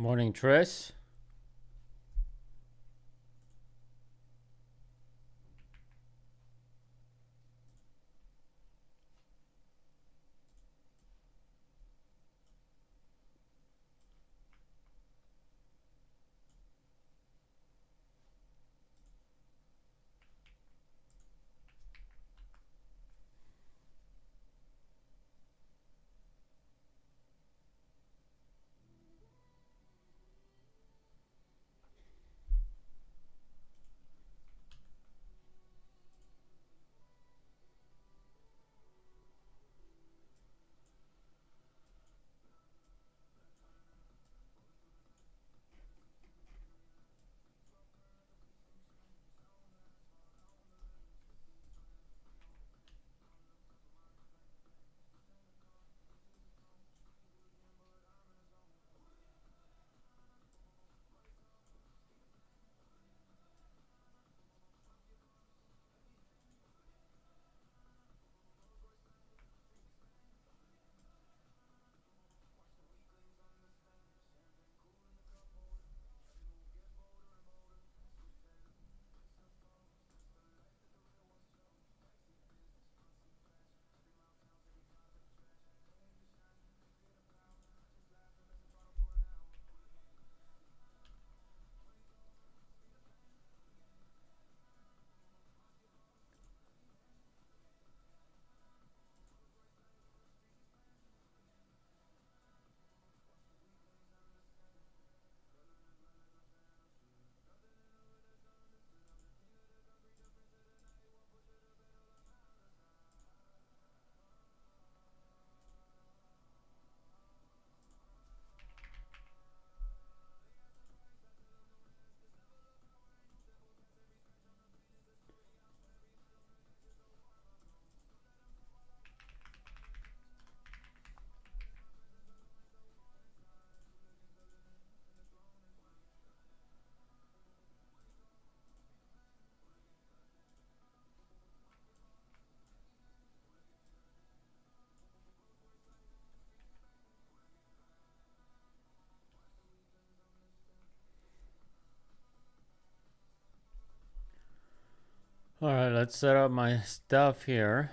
Morning, Tris. All right, let's set up my stuff here.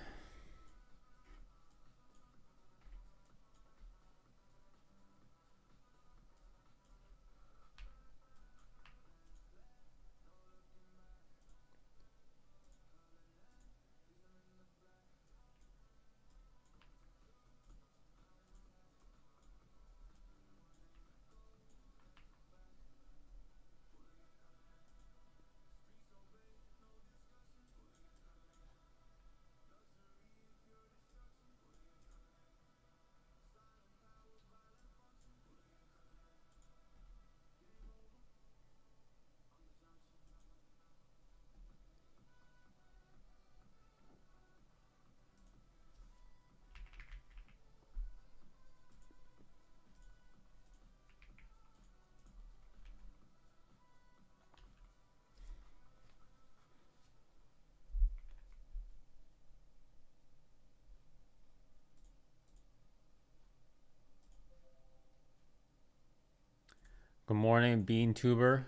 Good morning, Bean Tuber.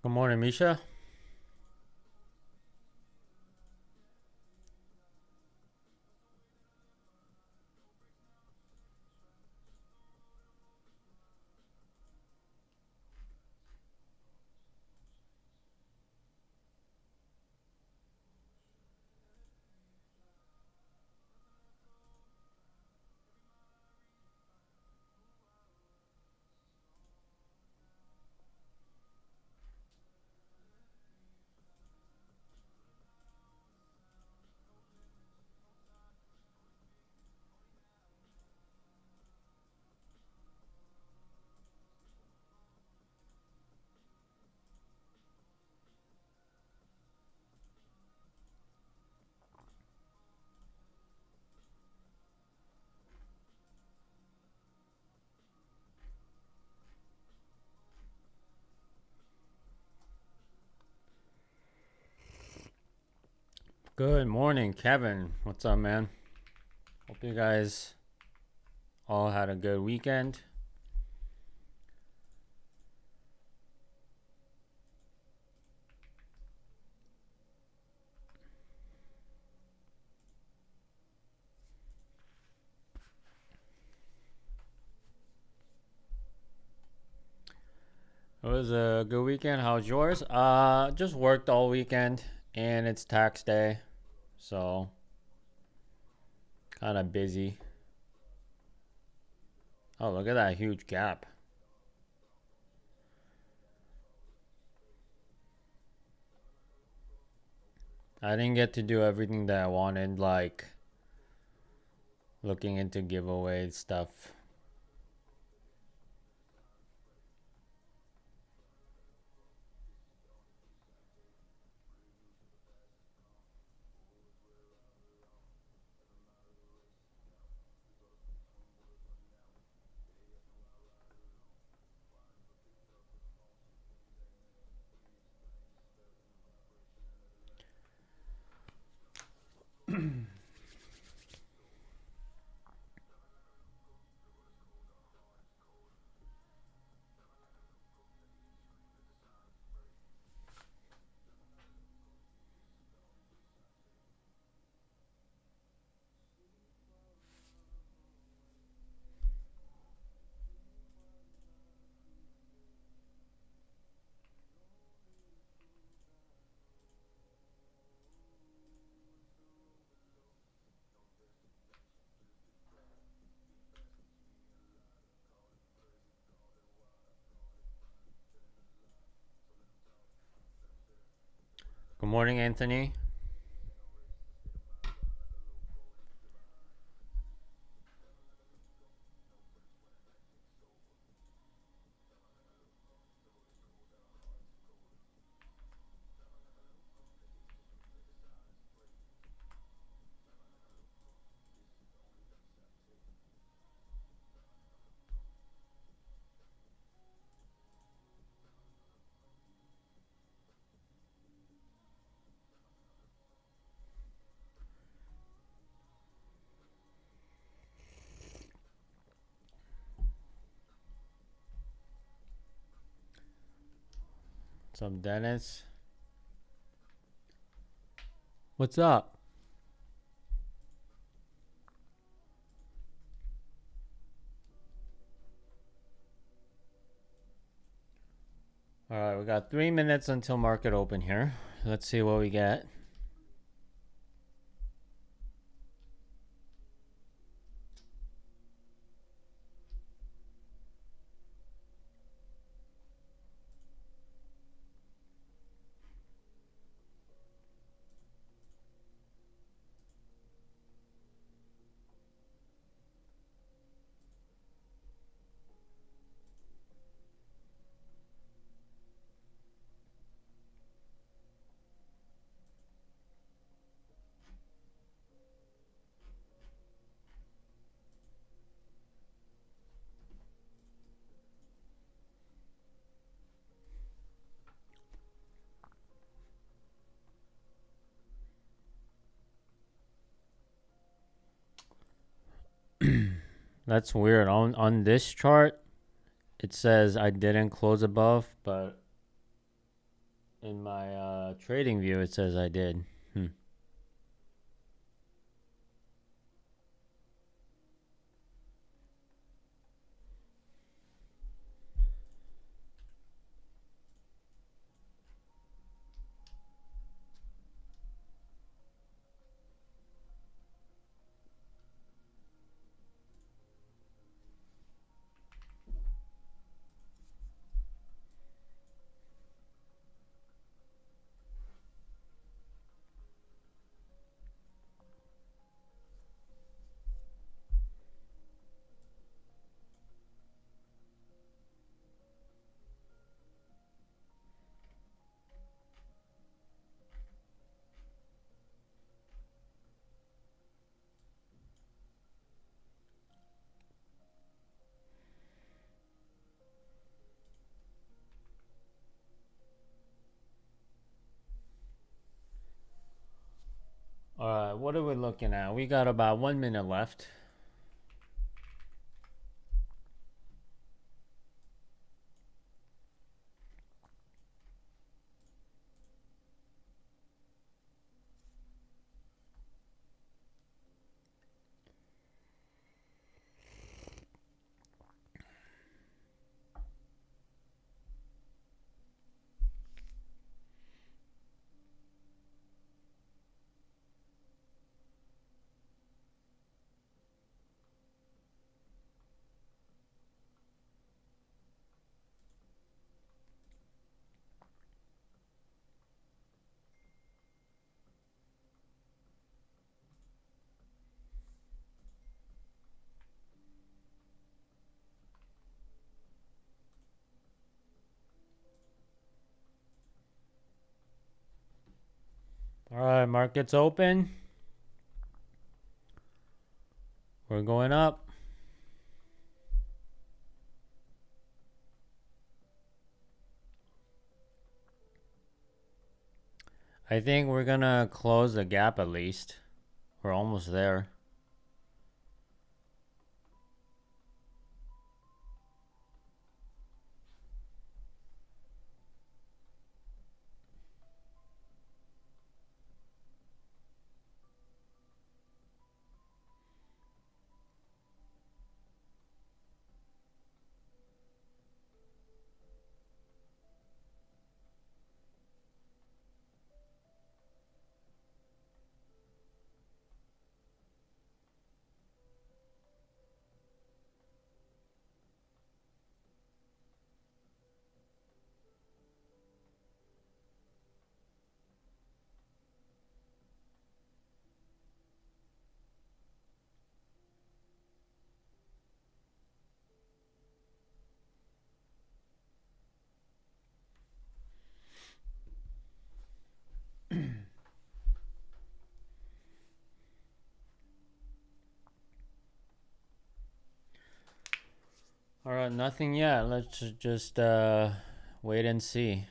Good morning, Misha. Good morning, Kevin. What's up, man? Hope you guys all had a good weekend. It was a good weekend. How was yours? Just worked all weekend, and it's tax day, so kind of busy. Oh, look at that huge gap. I didn't get to do everything that I wanted, like looking into giveaway stuff. Good morning, Anthony. What's up, Dennis? What's up? All right, we got 3 minutes until market open here. Let's see what we get. That's weird. On this chart, it says I didn't close above, but In my trading view, it says I did. All right, what are we looking at? We got about 1 minute left. All right, market's open. We're going up. I think we're gonna close the gap at least. We're almost there. All right, nothing yet. Let's just wait and see.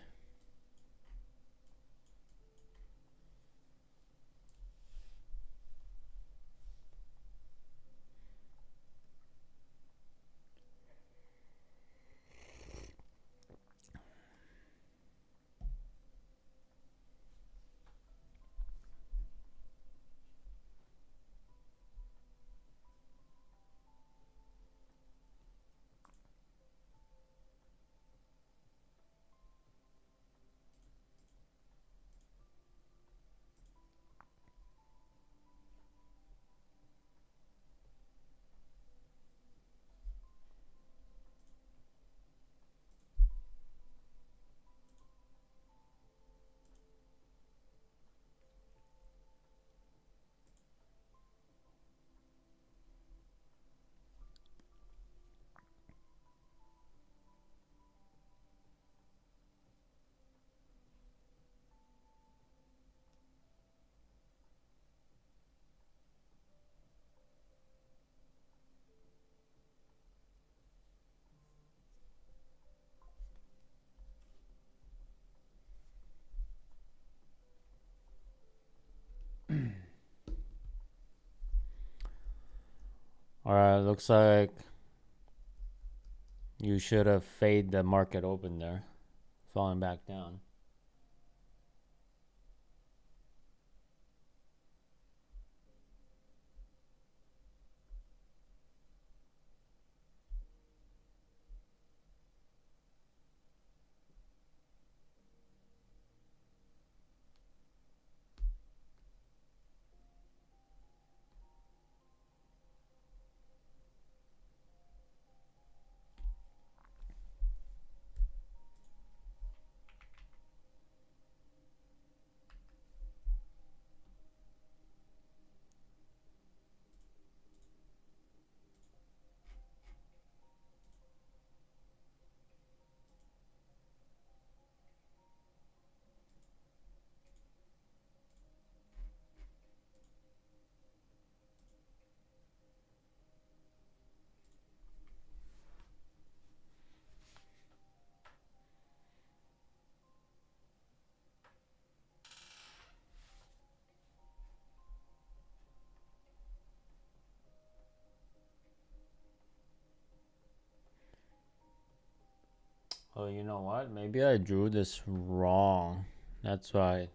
All right, looks like you should have faded the market open there, falling back down. Oh, you know what? Maybe I drew this wrong. That's why.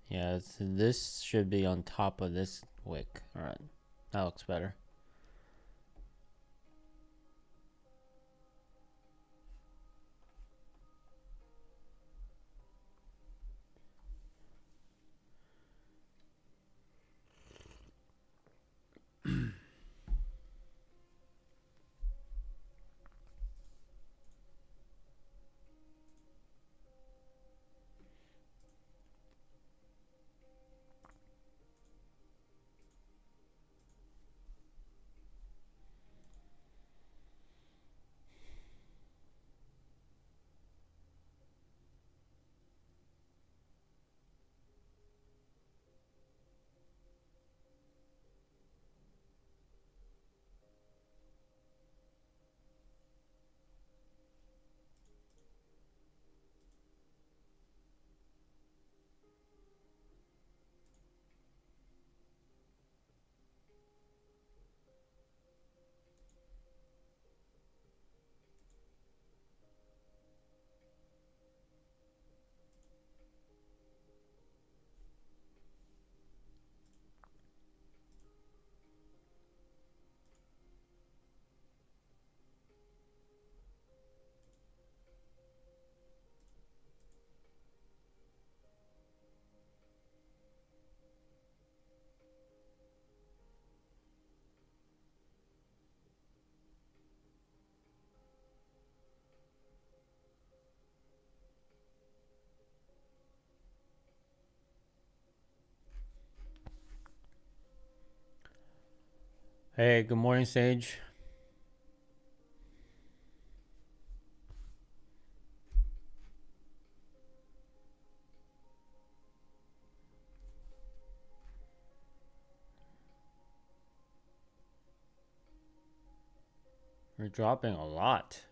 Yeah, this should be on top of this wick. All right, that looks better. Hey, good morning, Sage. We're dropping a lot.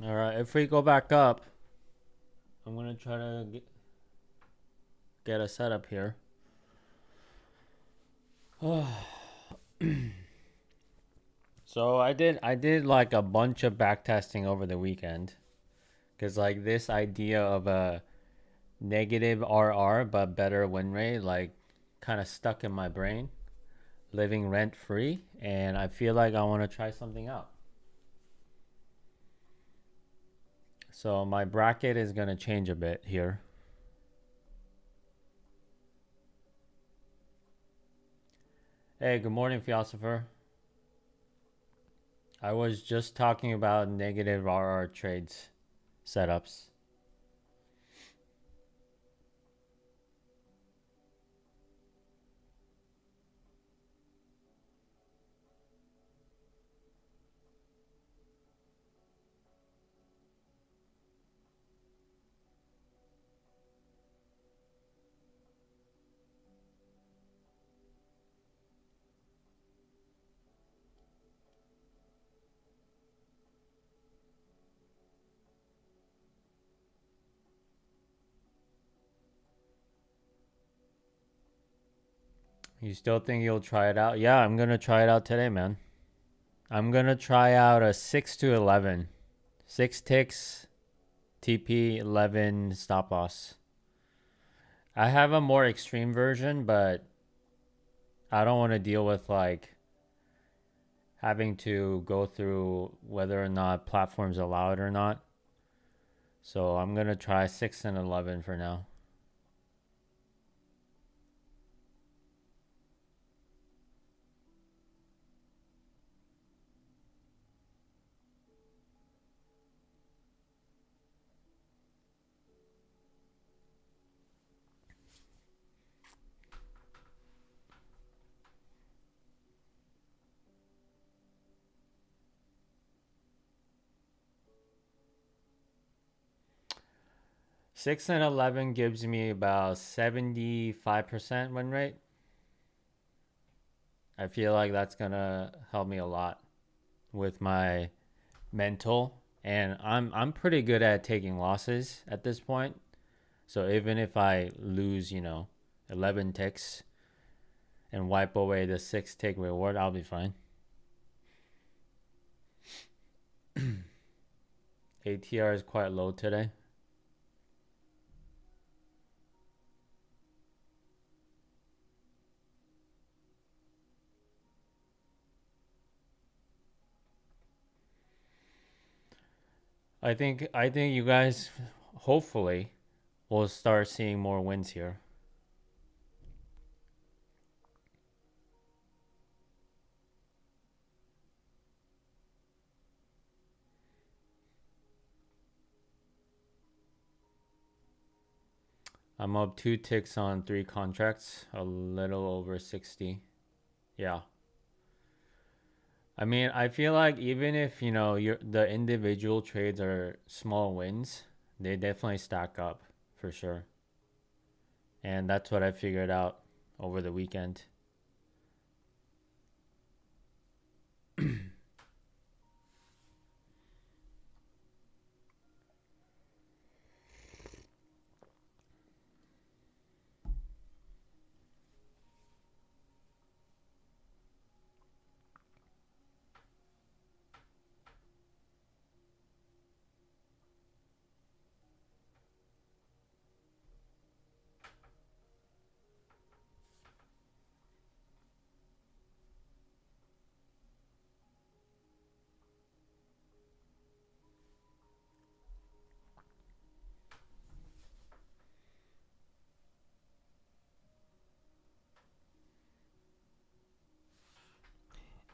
All right, if we go back up, I'm gonna try to get a setup here. So I did like a bunch of back testing over the weekend, because like this idea of a negative RR but better win rate like kind of stuck in my brain, living rent free, and I feel like I want to try something out. So my bracket is gonna change a bit here. Hey, good morning, philosopher. I was just talking about negative RR trades setups. You still think you'll try it out? Yeah, I'm gonna try it out today, man. I'm gonna try out a 6 to 11. 6 ticks, TP 11 stop loss. I have a more extreme version, but I don't want to deal with like having to go through whether or not platforms allow it or not. So I'm going to try 6 and 11 for now. Six and 11 gives me about 75% win rate. I feel like that's gonna help me a lot with my mental, and I'm pretty good at taking losses at this point. So even if I lose, 11 ticks and wipe away the 6 tick reward, I'll be fine. ATR is quite low today. I think you guys hopefully will start seeing more wins here. I'm up 2 ticks on 3 contracts, a little over 60. Yeah. I mean, I feel like even if, the individual trades are small wins, they definitely stack up for sure. And that's what I figured out over the weekend.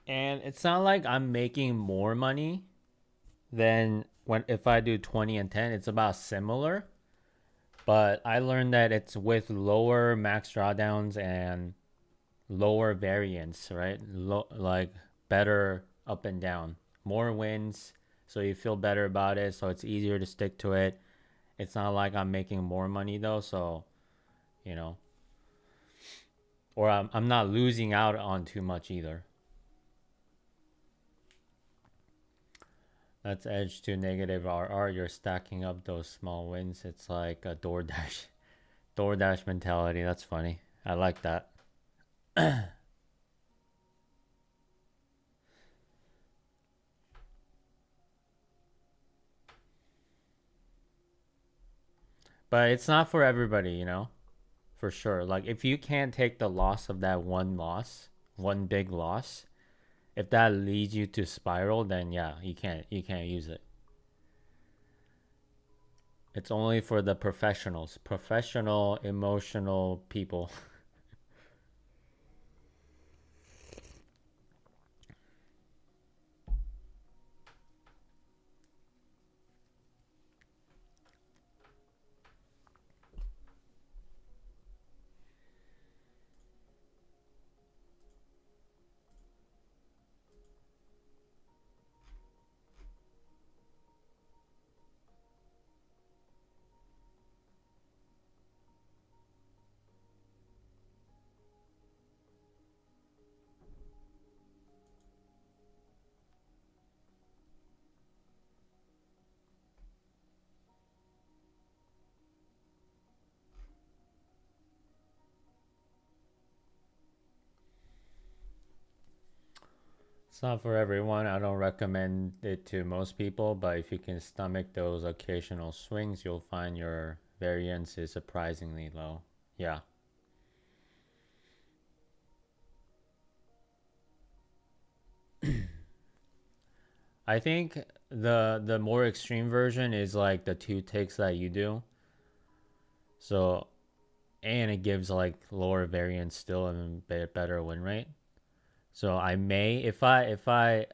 And it's not like I'm making more money than when if I do 20 and 10. It's about similar, but I learned that it's with lower max drawdowns and lower variance, right? Like better up and down, more wins, so you feel better about it. So it's easier to stick to it. It's not like I'm making more money though, so you know, or I'm not losing out on too much either. That's edge to negative RR. You're stacking up those small wins. It's like a DoorDash mentality. That's funny. I like that. But it's not for everybody, for sure. Like if you can't take the loss of that one big loss, if that leads you to spiral, then yeah, you can't use it. It's only for the professionals, professional emotional people. It's not for everyone. I don't recommend it to most people, but if you can stomach those occasional swings, you'll find your variance is surprisingly low. Yeah. I think the more extreme version is like the 2 ticks that you do. So, and it gives like lower variance still and better win rate. So I may, I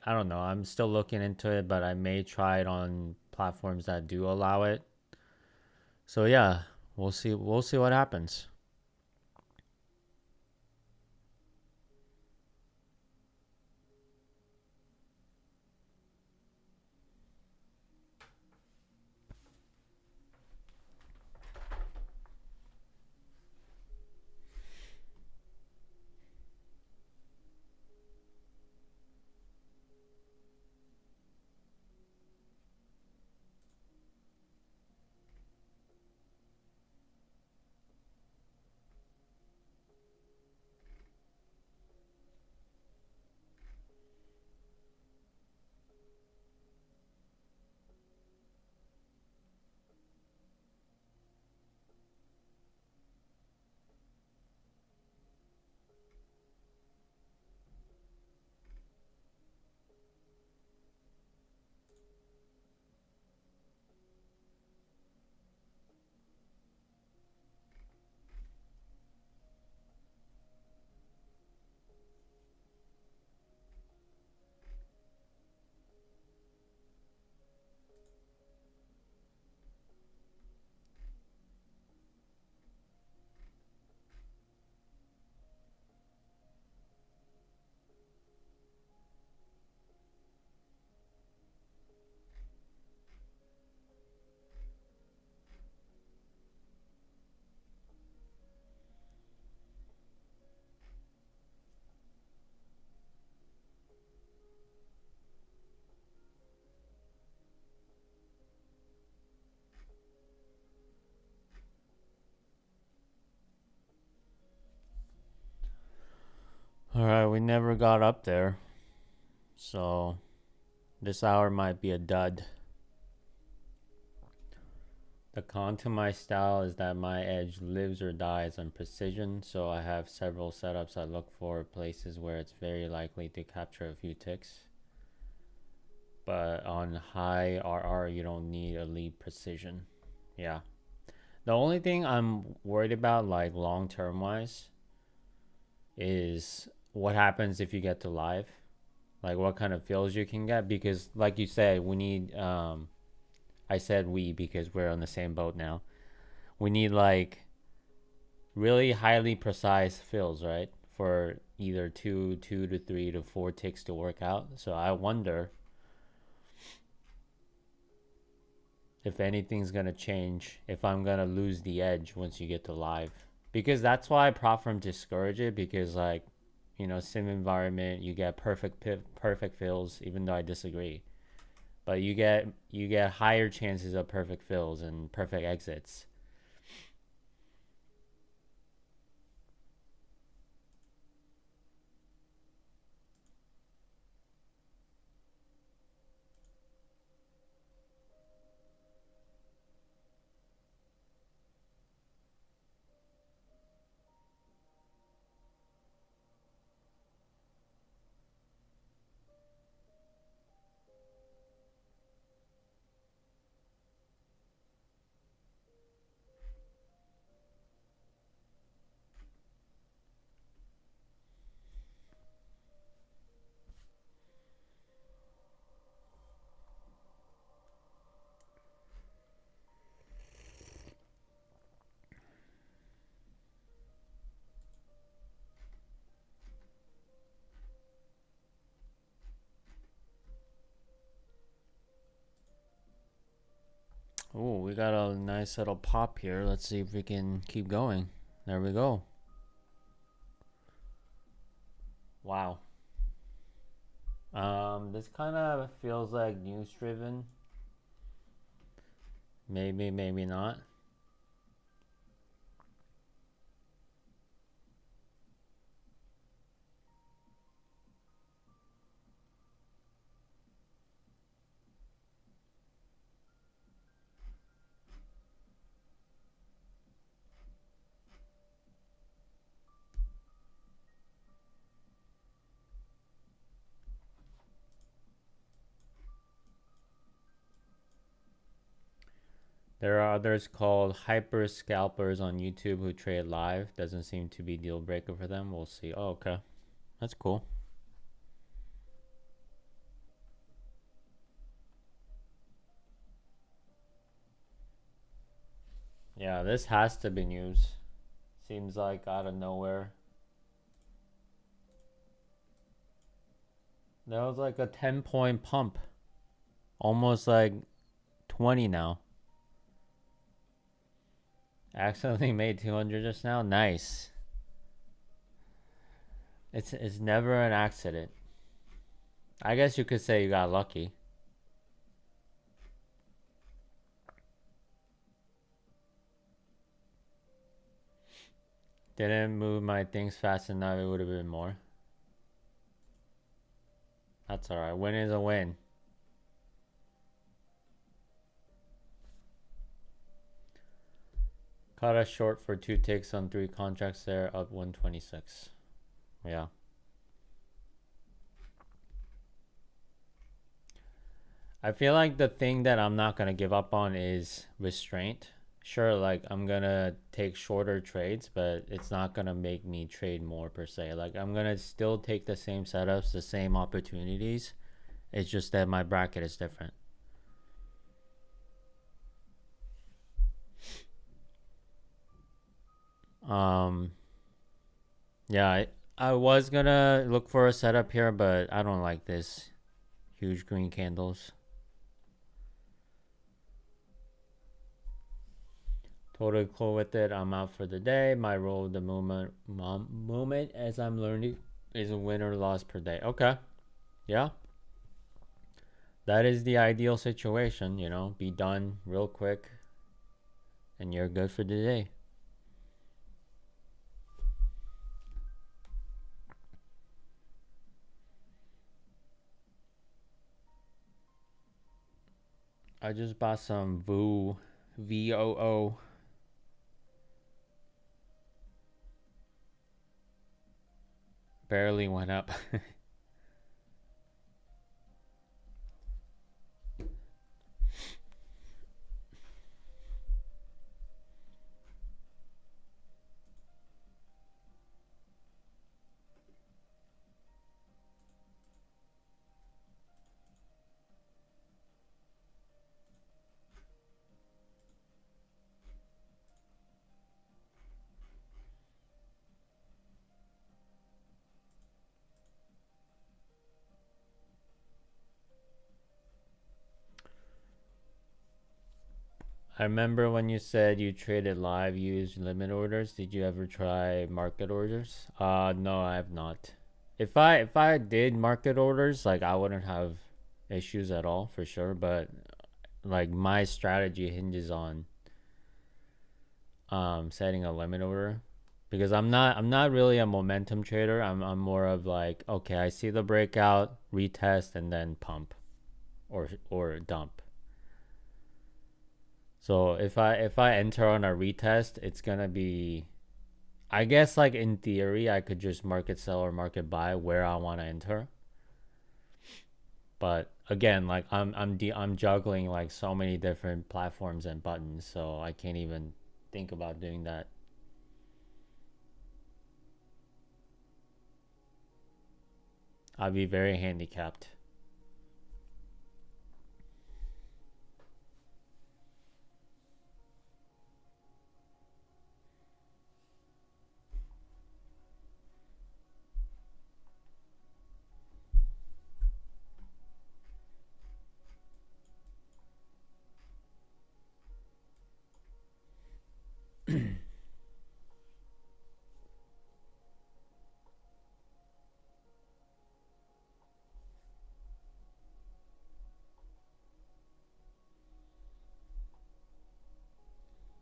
don't know, I'm still looking into it, but I may try it on platforms that do allow it. So yeah, we'll see. We'll see what happens. All right, we never got up there, so this hour might be a dud. The con to my style is that my edge lives or dies on precision, so I have several setups I look for places where it's very likely to capture a few ticks. But on high RR, you don't need elite precision. Yeah. The only thing I'm worried about, like long term wise, is what happens if you get to live. Like what kind of fills you can get. Because, like you said, we need, I said we because we're on the same boat now. We need like really highly precise fills, right? For either two to 3 to 4 ticks to work out. So I wonder if anything's gonna change, if I'm gonna lose the edge once you get to live. Because that's why I platform discourage it, because like, sim environment, you get perfect fills, even though I disagree. But you get higher chances of perfect fills and perfect exits. Oh, we got a nice little pop here. Let's see if we can keep going. There we go. Wow. This kind of feels like news driven. Maybe, maybe not. There are others called hyper scalpers on YouTube who trade live. Doesn't seem to be deal breaker for them. We'll see. Oh, okay. That's cool. Yeah, this has to be news. Seems like out of nowhere. That was like a 10-point pump. Almost like 20 now. Accidentally made 200 just now. Nice. It's never an accident. I guess you could say you got lucky. Didn't move my things fast enough, it would have been more. That's alright. Win is a win. Caught us short for 2 ticks on 3 contracts there, up 126. Yeah. I feel like the thing that I'm not going to give up on is restraint. Sure, like I'm going to take shorter trades, but it's not going to make me trade more per se. Like I'm going to still take the same setups, the same opportunities. It's just that my bracket is different. Yeah, I was gonna look for a setup here, but I don't like this huge green candles. Totally cool with it. I'm out for the day. My role of the moment as I'm learning is a win or loss per day. Okay. Yeah. That is the ideal situation, you know, be done real quick and you're good for the day. I just bought some VOO. Barely went up. I remember when you said you traded live, you used limit orders. Did you ever try market orders? No, I have not. If I did market orders, like I wouldn't have issues at all for sure. But like my strategy hinges on setting a limit order because I'm not really a momentum trader. I'm more of like, okay, I see the breakout, retest, and then pump or dump. So if I enter on a retest, it's gonna be, I guess, like in theory I could just market sell or market buy where I want to enter. But again, like I'm juggling like so many different platforms and buttons, so I can't even think about doing that. I'd be very handicapped.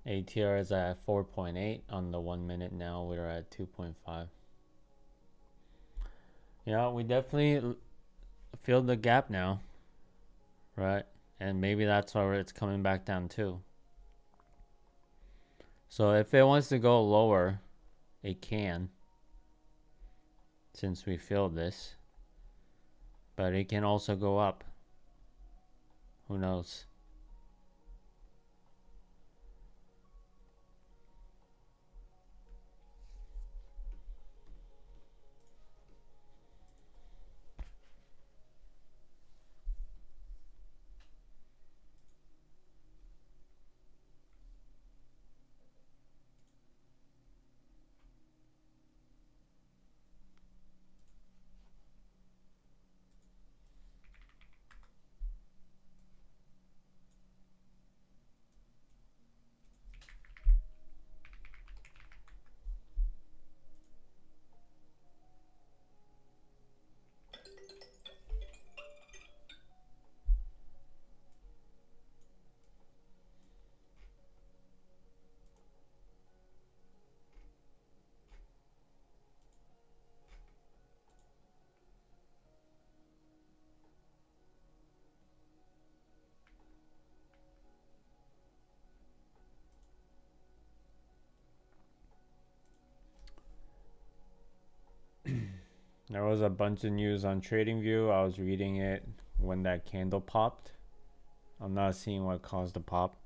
ATR is at 4.8 on the 1 minute now. We're at 2.5. Yeah, we definitely filled the gap now, right? And maybe that's where it's coming back down too. So if it wants to go lower, it can, since we filled this. But it can also go up. Who knows? There was a bunch of news on TradingView. I was reading it when that candle popped. I'm not seeing what caused the pop.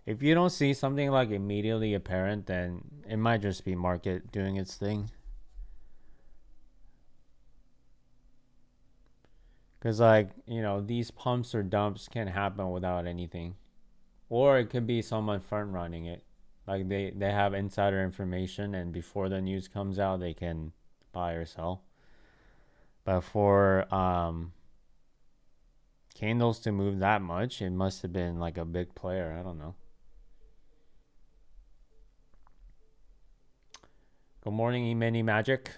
If you don't see something like immediately apparent, then it might just be market doing its thing. Because, like, you know, these pumps or dumps can happen without anything. Or it could be someone front running it. Like, they have insider information, and before the news comes out, they can buy or sell. But for candles to move that much, it must have been like a big player. I don't know. Good morning, E-Mini Magic.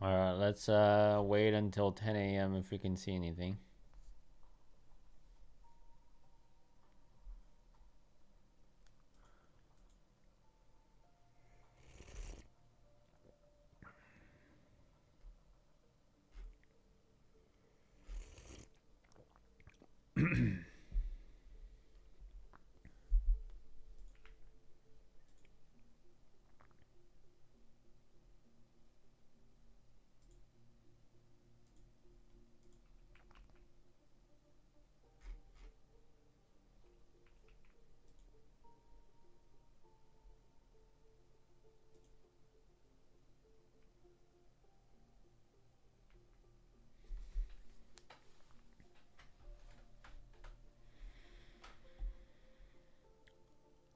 All right, let's wait until 10 a.m. if we can see anything.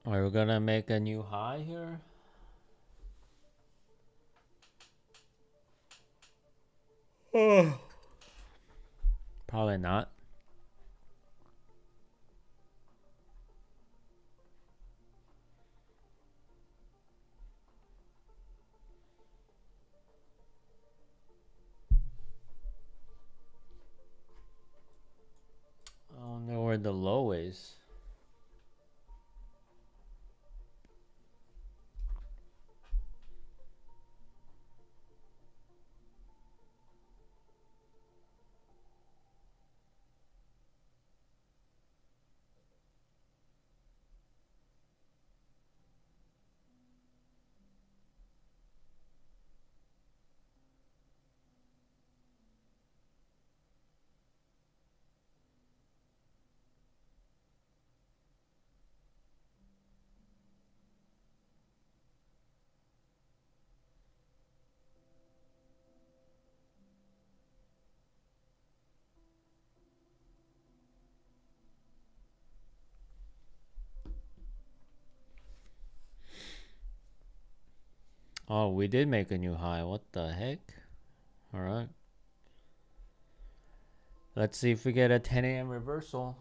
Are we gonna make a new high here? Probably not. I don't know where the low is. Oh, we did make a new high. What the heck? All right. Let's see if we get a 10 a.m. reversal.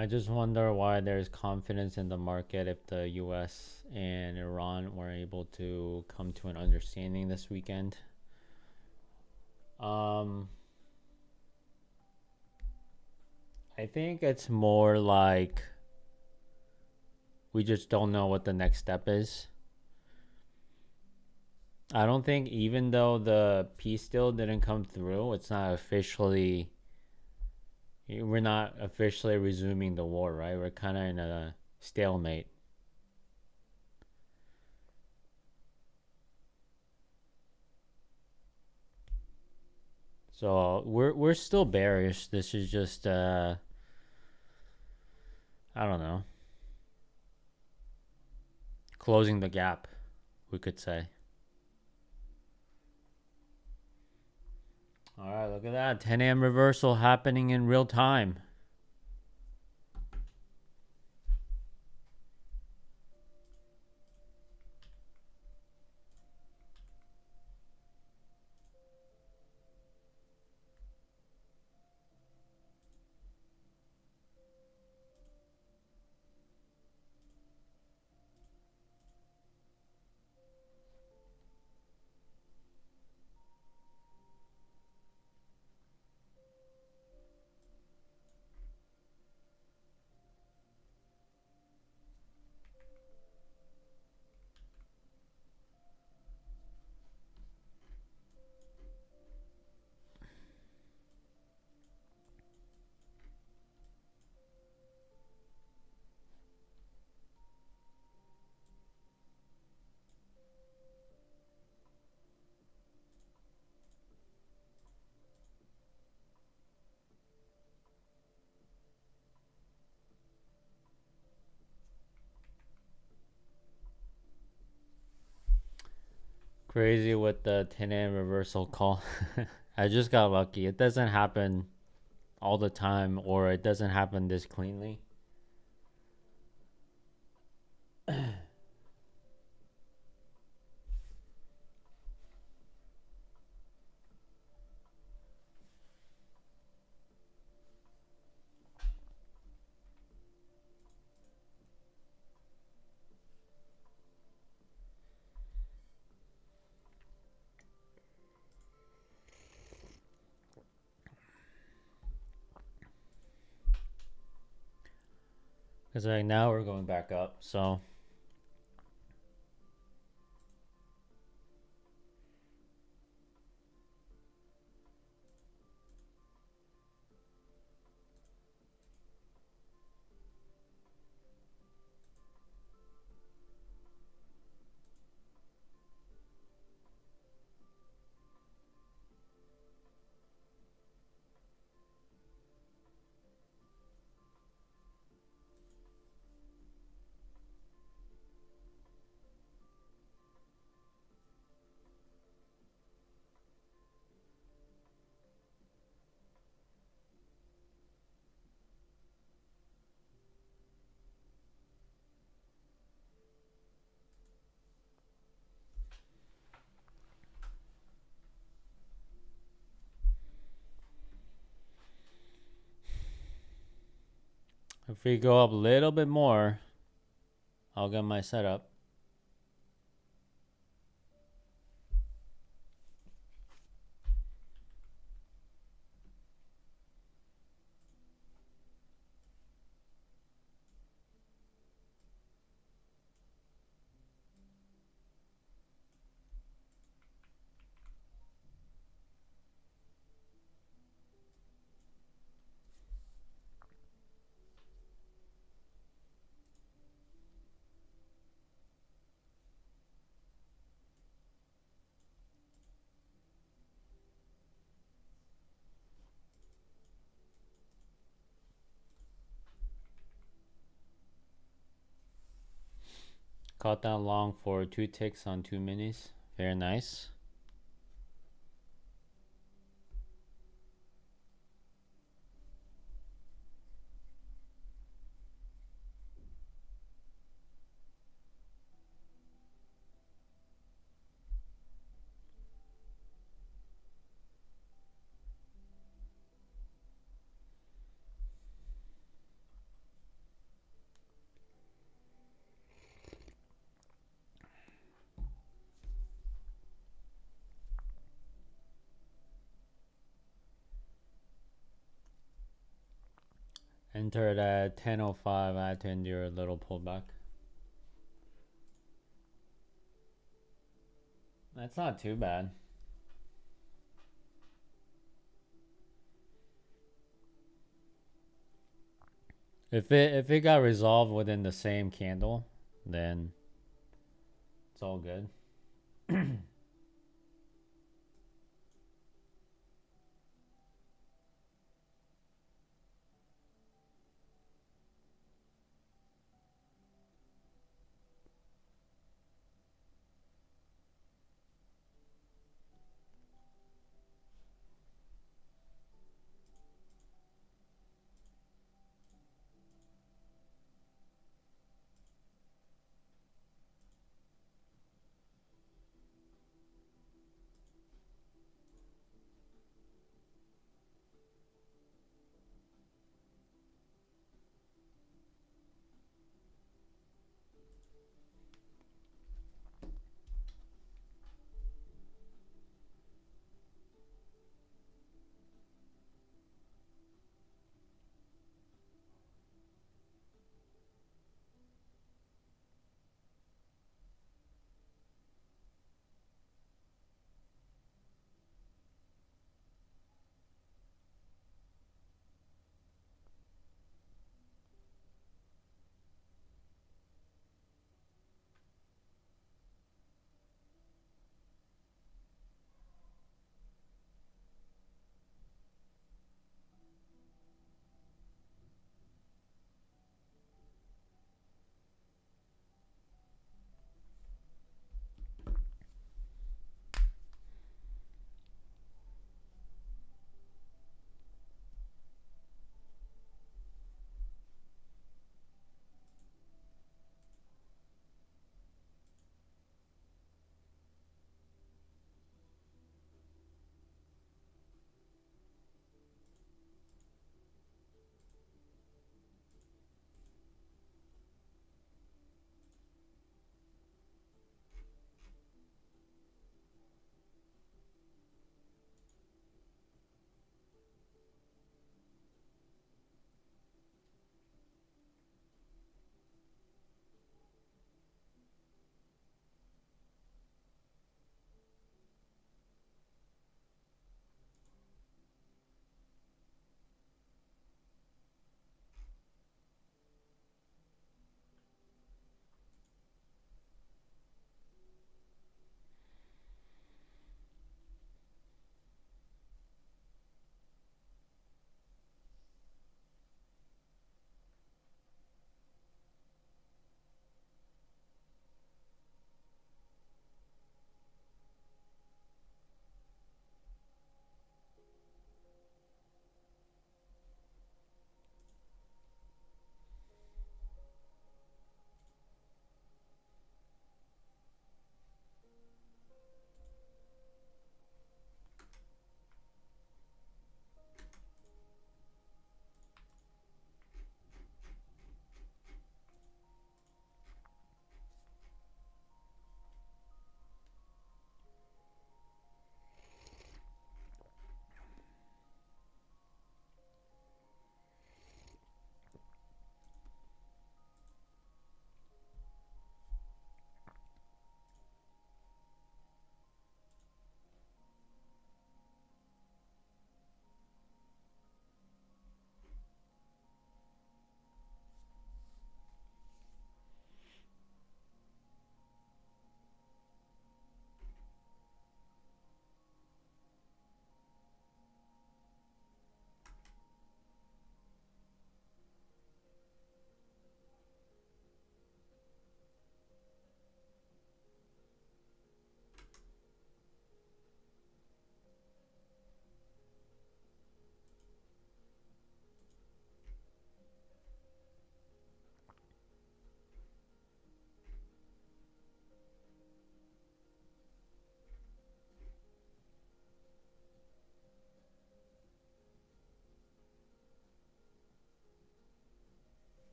I just wonder why there's confidence in the market if the US and Iran were able to come to an understanding this weekend. I think it's more like we just don't know what the next step is. I don't think even though the peace deal didn't come through, we're not officially resuming the war, right? We're kind of in a stalemate. So we're still bearish. This is just I don't know, closing the gap, we could say. All right, look at that. 10 a.m. reversal happening in real time. Crazy with the 10 a.m. reversal call. I just got lucky. It doesn't happen all the time, or it doesn't happen this cleanly. Because like now we're going back up. So if we go up a little bit more, I'll get my setup. Caught that long for 2 ticks on 2 minis. Very nice. Entered at 10:05. I had to endure a little pullback. That's not too bad. If it got resolved within the same candle, then it's all good.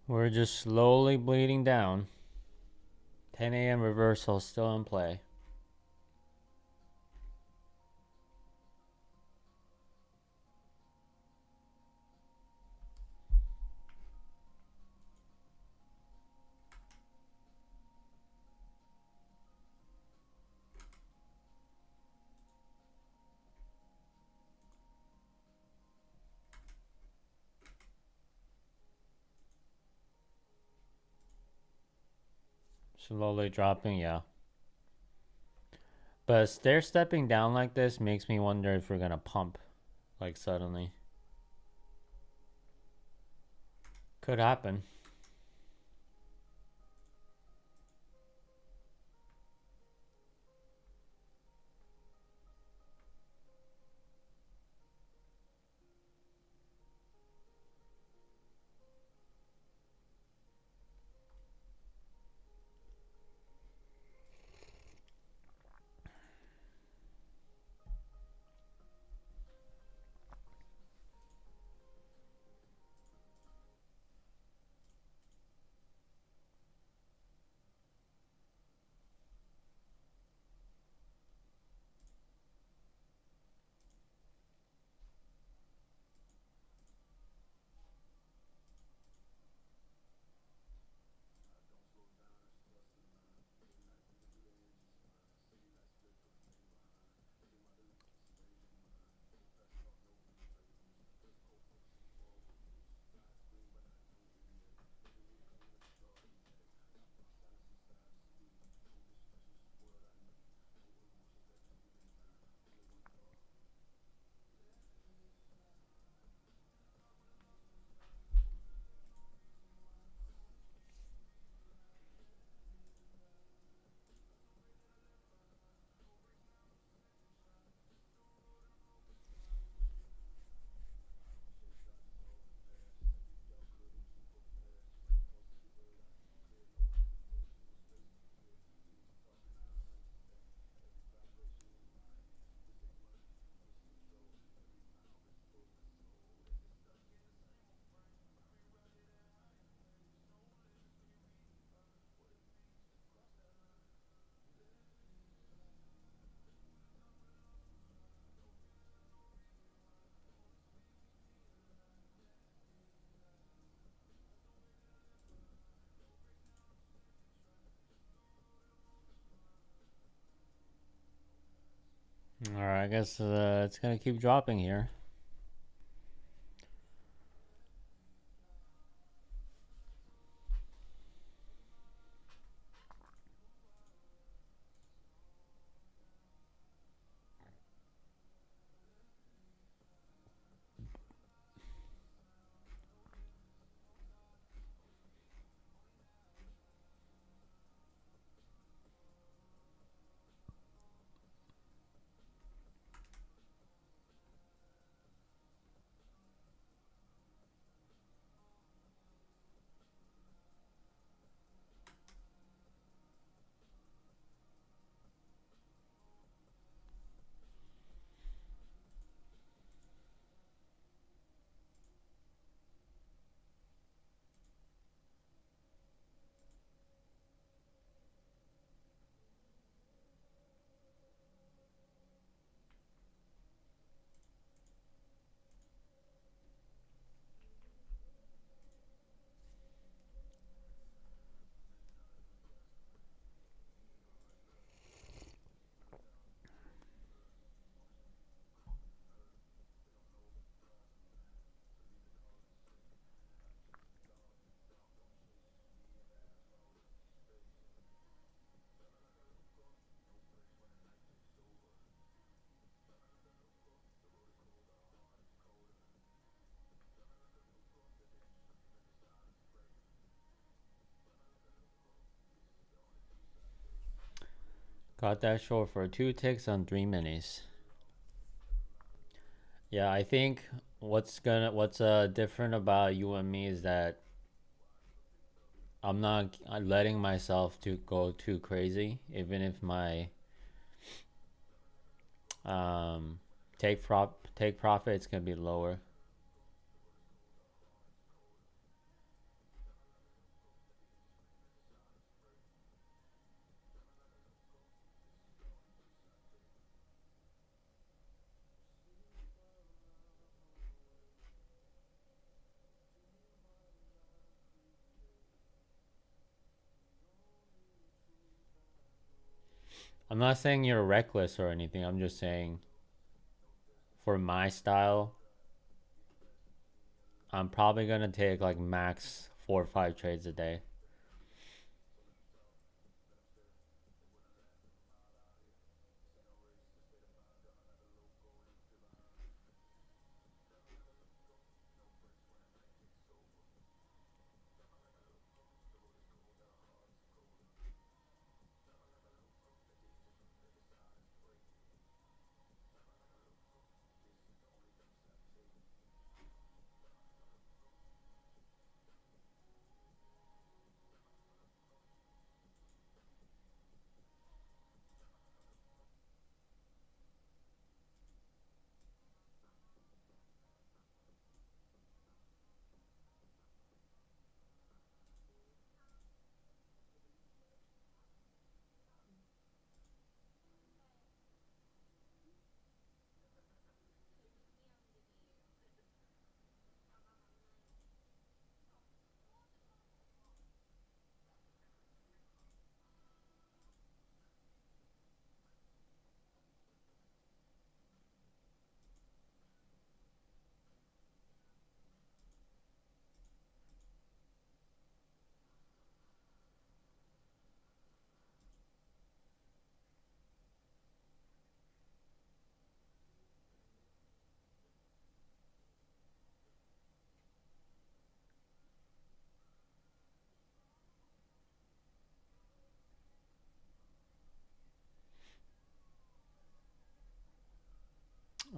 We're just slowly bleeding down. 10 a.m. reversal still in play. Slowly dropping, yeah. But stair stepping down like this makes me wonder if we're gonna pump, like suddenly. Could happen. Alright, I guess it's gonna keep dropping here. Got that short for 2 ticks on 3 minis. Yeah, I think what's different about you and me is that I'm not letting myself to go too crazy, even if my um take profit is gonna be lower. I'm not saying you're reckless or anything. I'm just saying for my style, I'm probably gonna take like max 4 or 5 trades a day.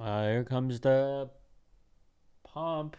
Here comes the pump.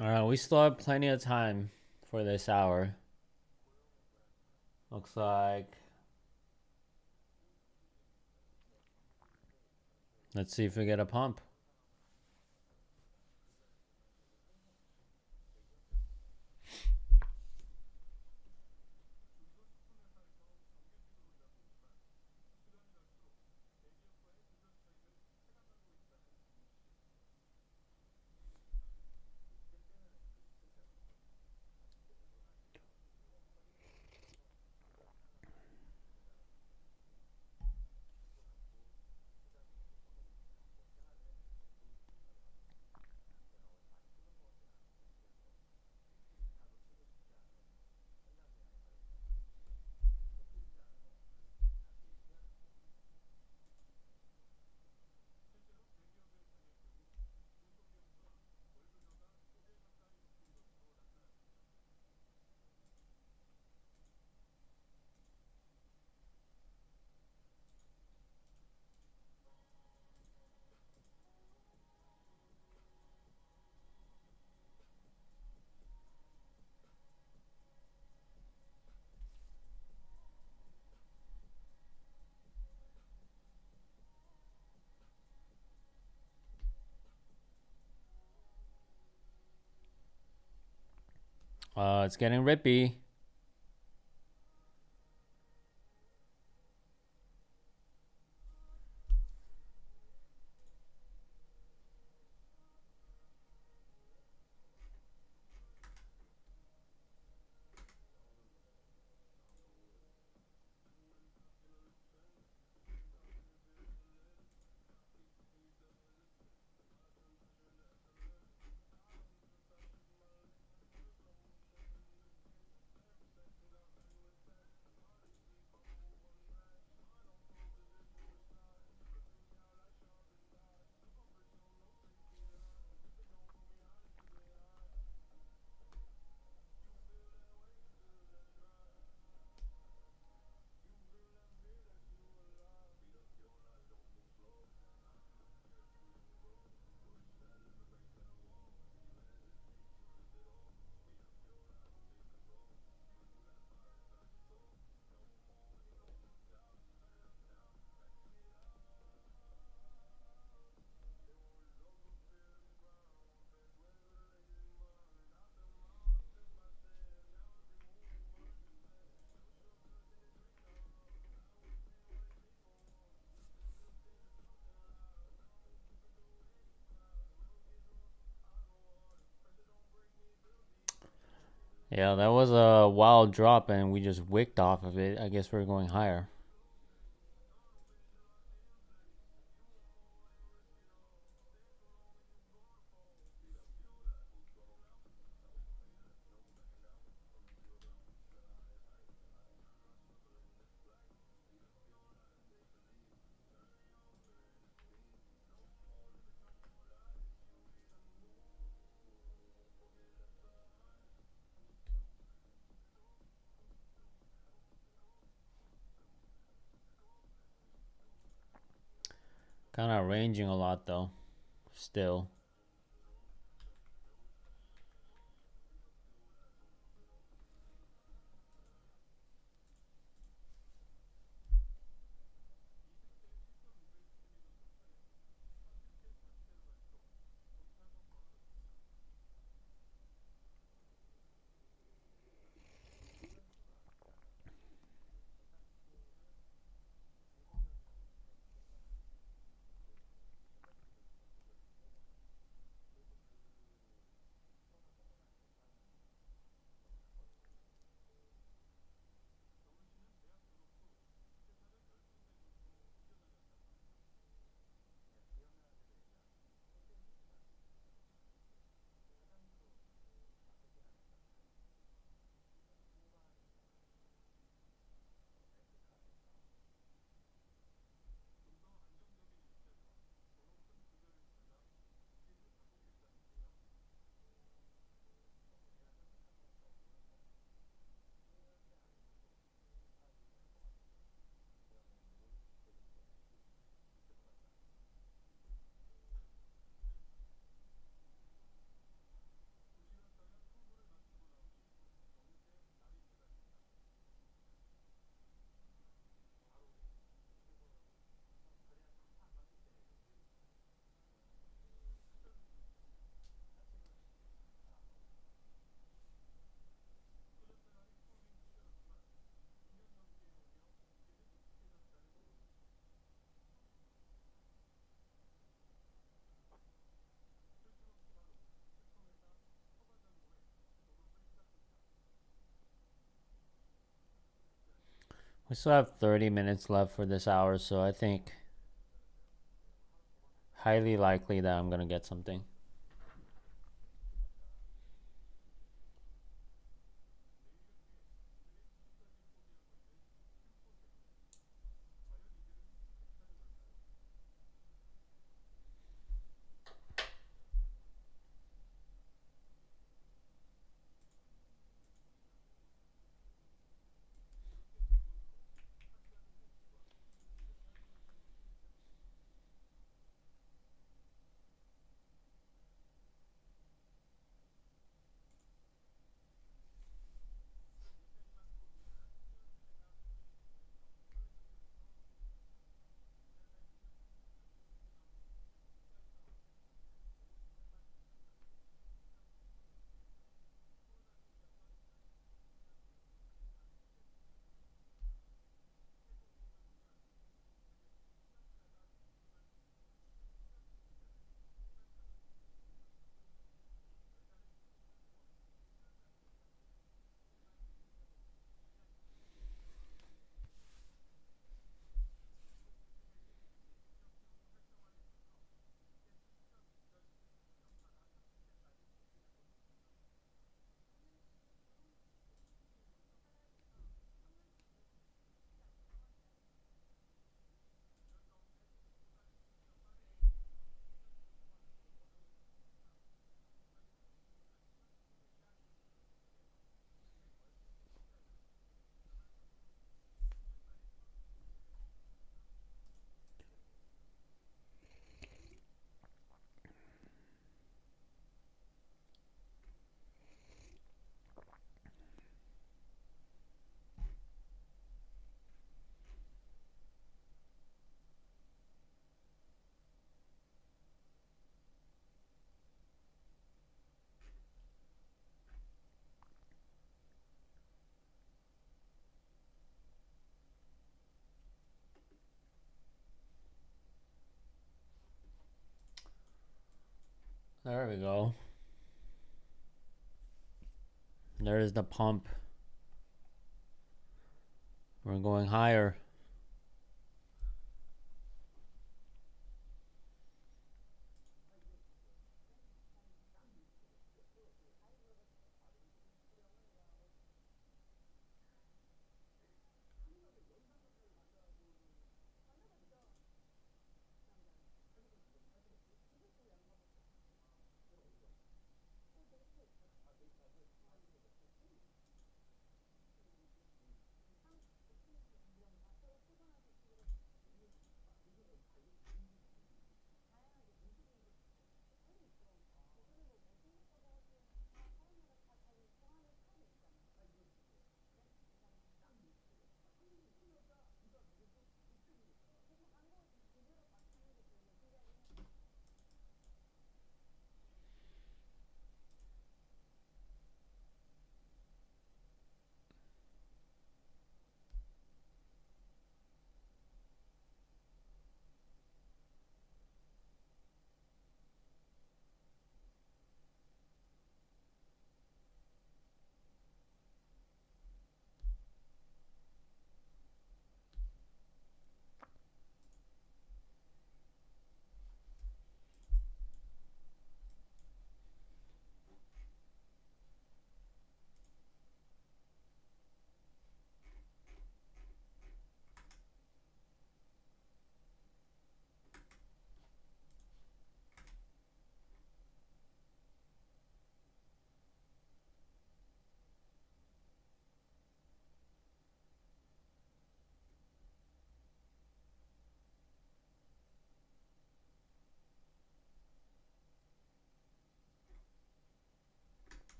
All right, we still have plenty of time for this hour. Looks like. Let's see if we get a pump. It's getting rippy. Yeah, that was a wild drop and we just wicked off of it. I guess we're going higher. Kind of ranging a lot though, still. We still have 30 minutes left for this hour, so I think highly likely that I'm gonna get something. There we go. There's the pump. We're going higher.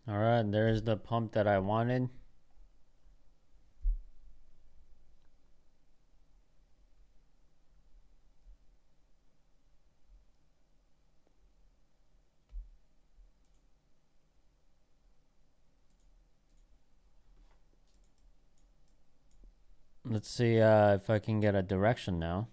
All right, there's the pump that I wanted. Let's see if I can get a direction now.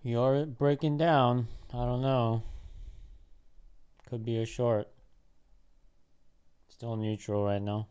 You're breaking down. I don't know. Could be a short. Still neutral right now.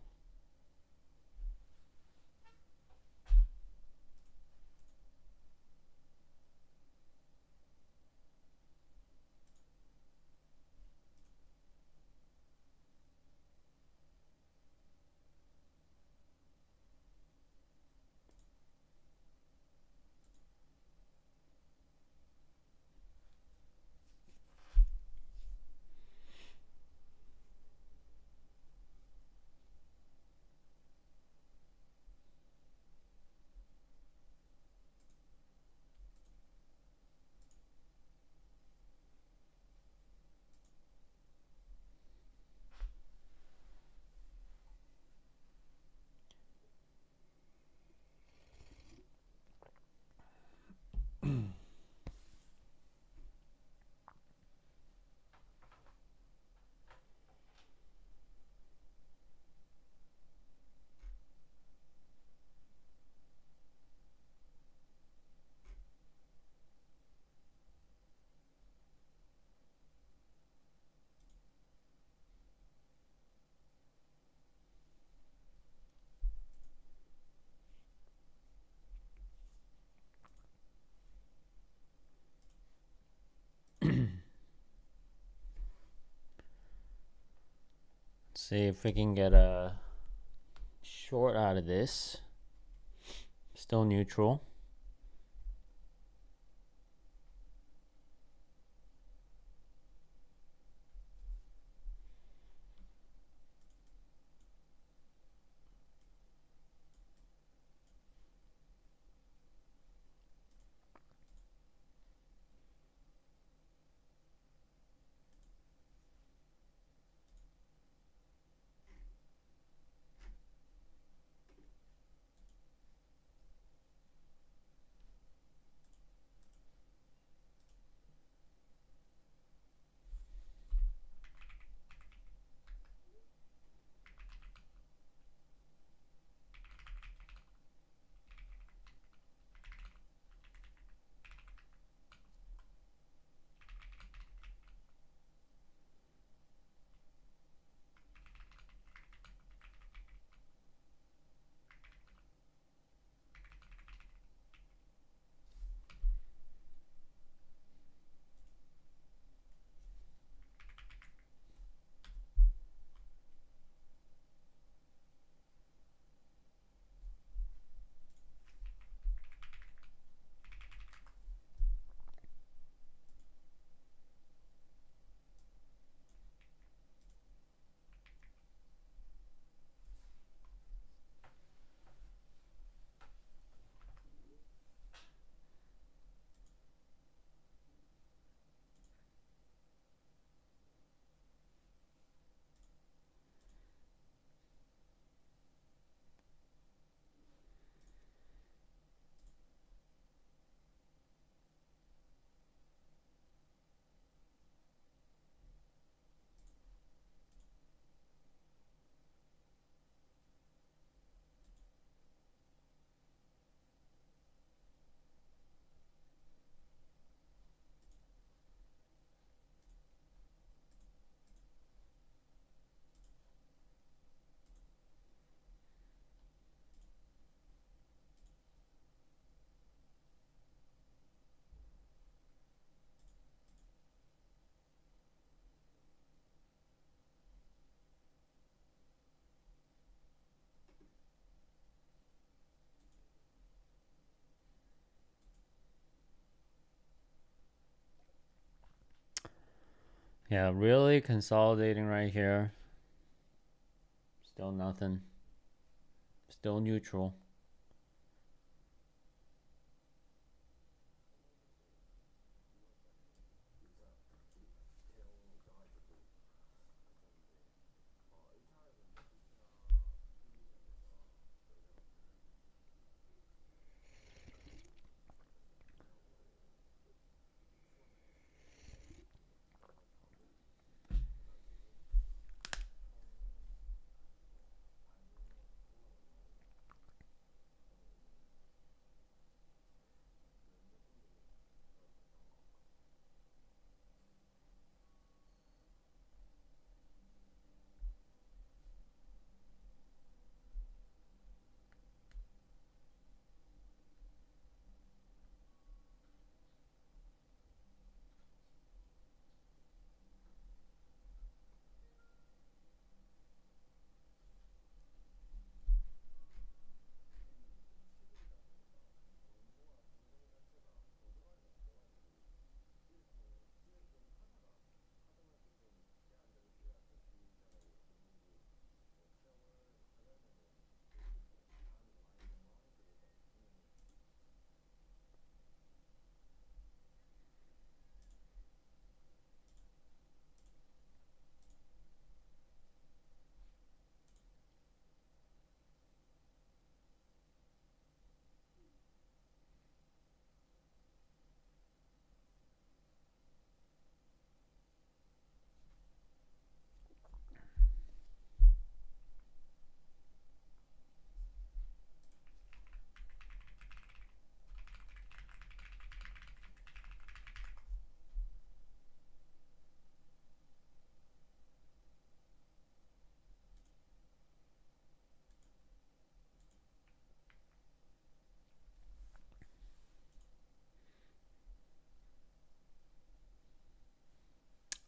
See if we can get a short out of this. Still neutral. Yeah, really consolidating right here. Still nothing. Still neutral.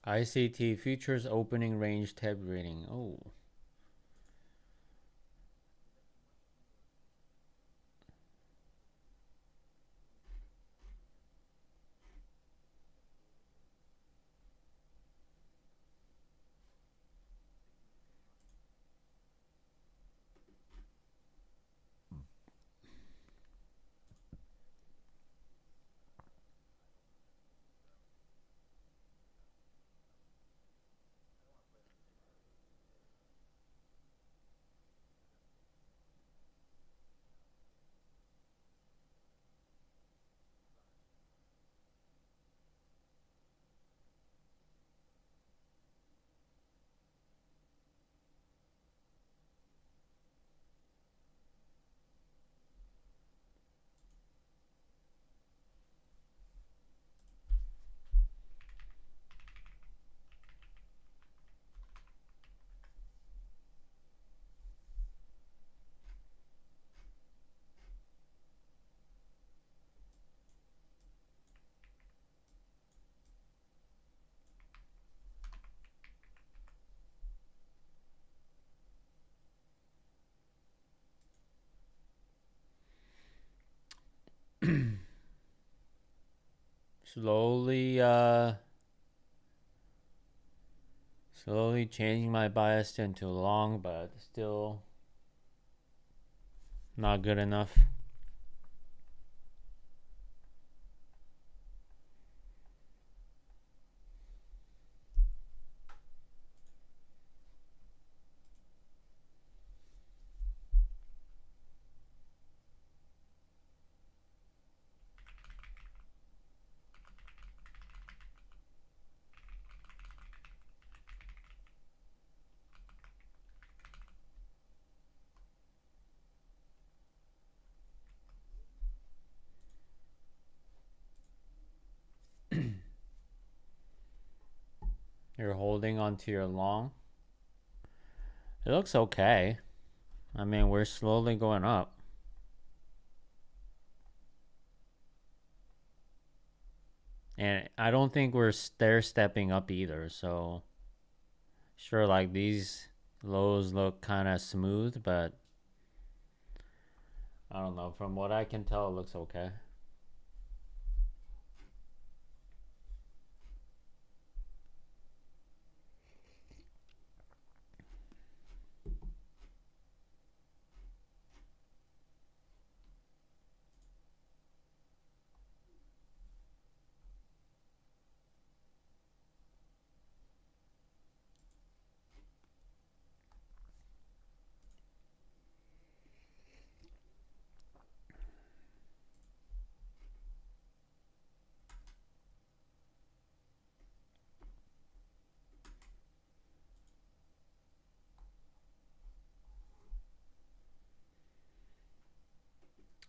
ICT futures opening range tab reading. Oh. Slowly, slowly changing my bias into long, but still not good enough. You're holding onto your long. It looks okay. I mean, we're slowly going up. And I don't think we're stair stepping up either. So, sure, like these lows look kind of smooth, but I don't know. From what I can tell, it looks okay.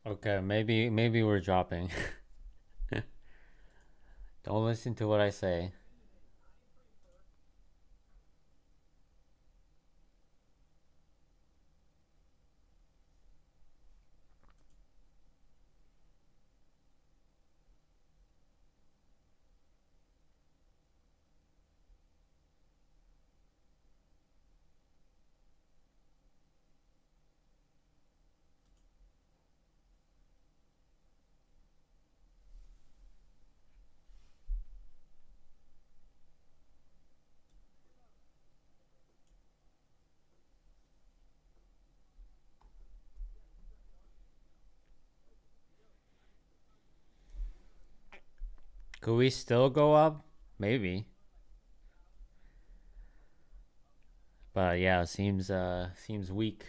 Okay, maybe we're dropping. Don't listen to what I say. Could we still go up? Maybe. But yeah, seems weak.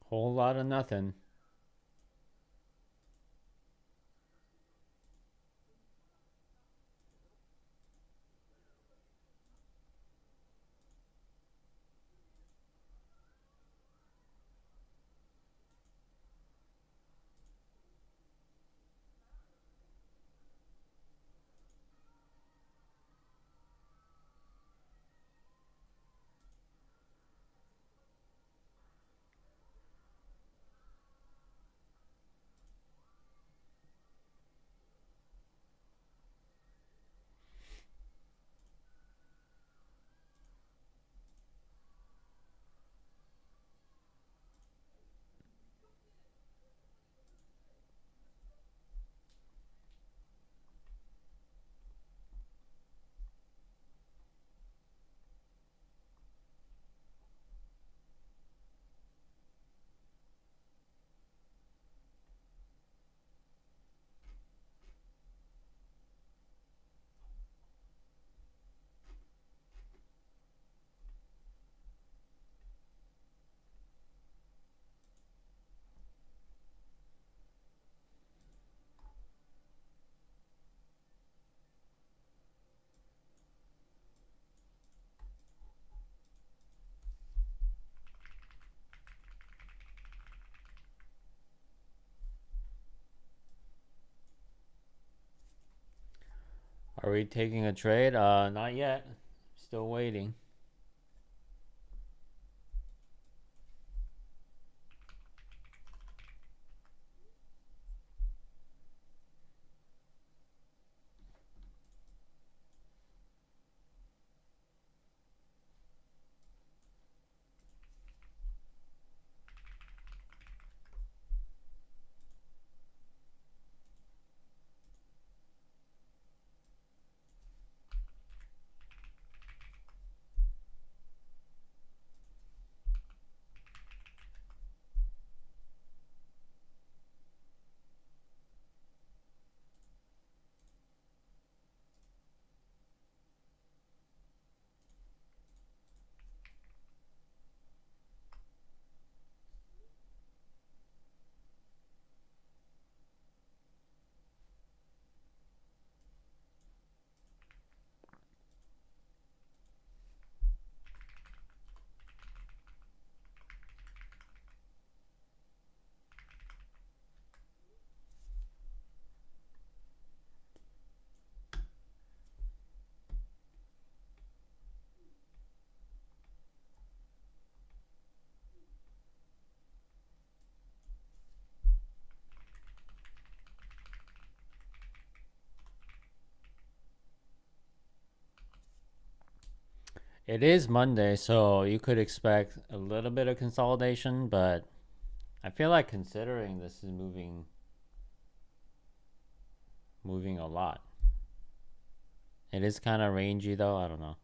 Whole lot of nothing. Are we taking a trade? Not yet. Still waiting. It is Monday, so you could expect a little bit of consolidation, but I feel like considering this is moving a lot. It is kind of rangy though, I don't know.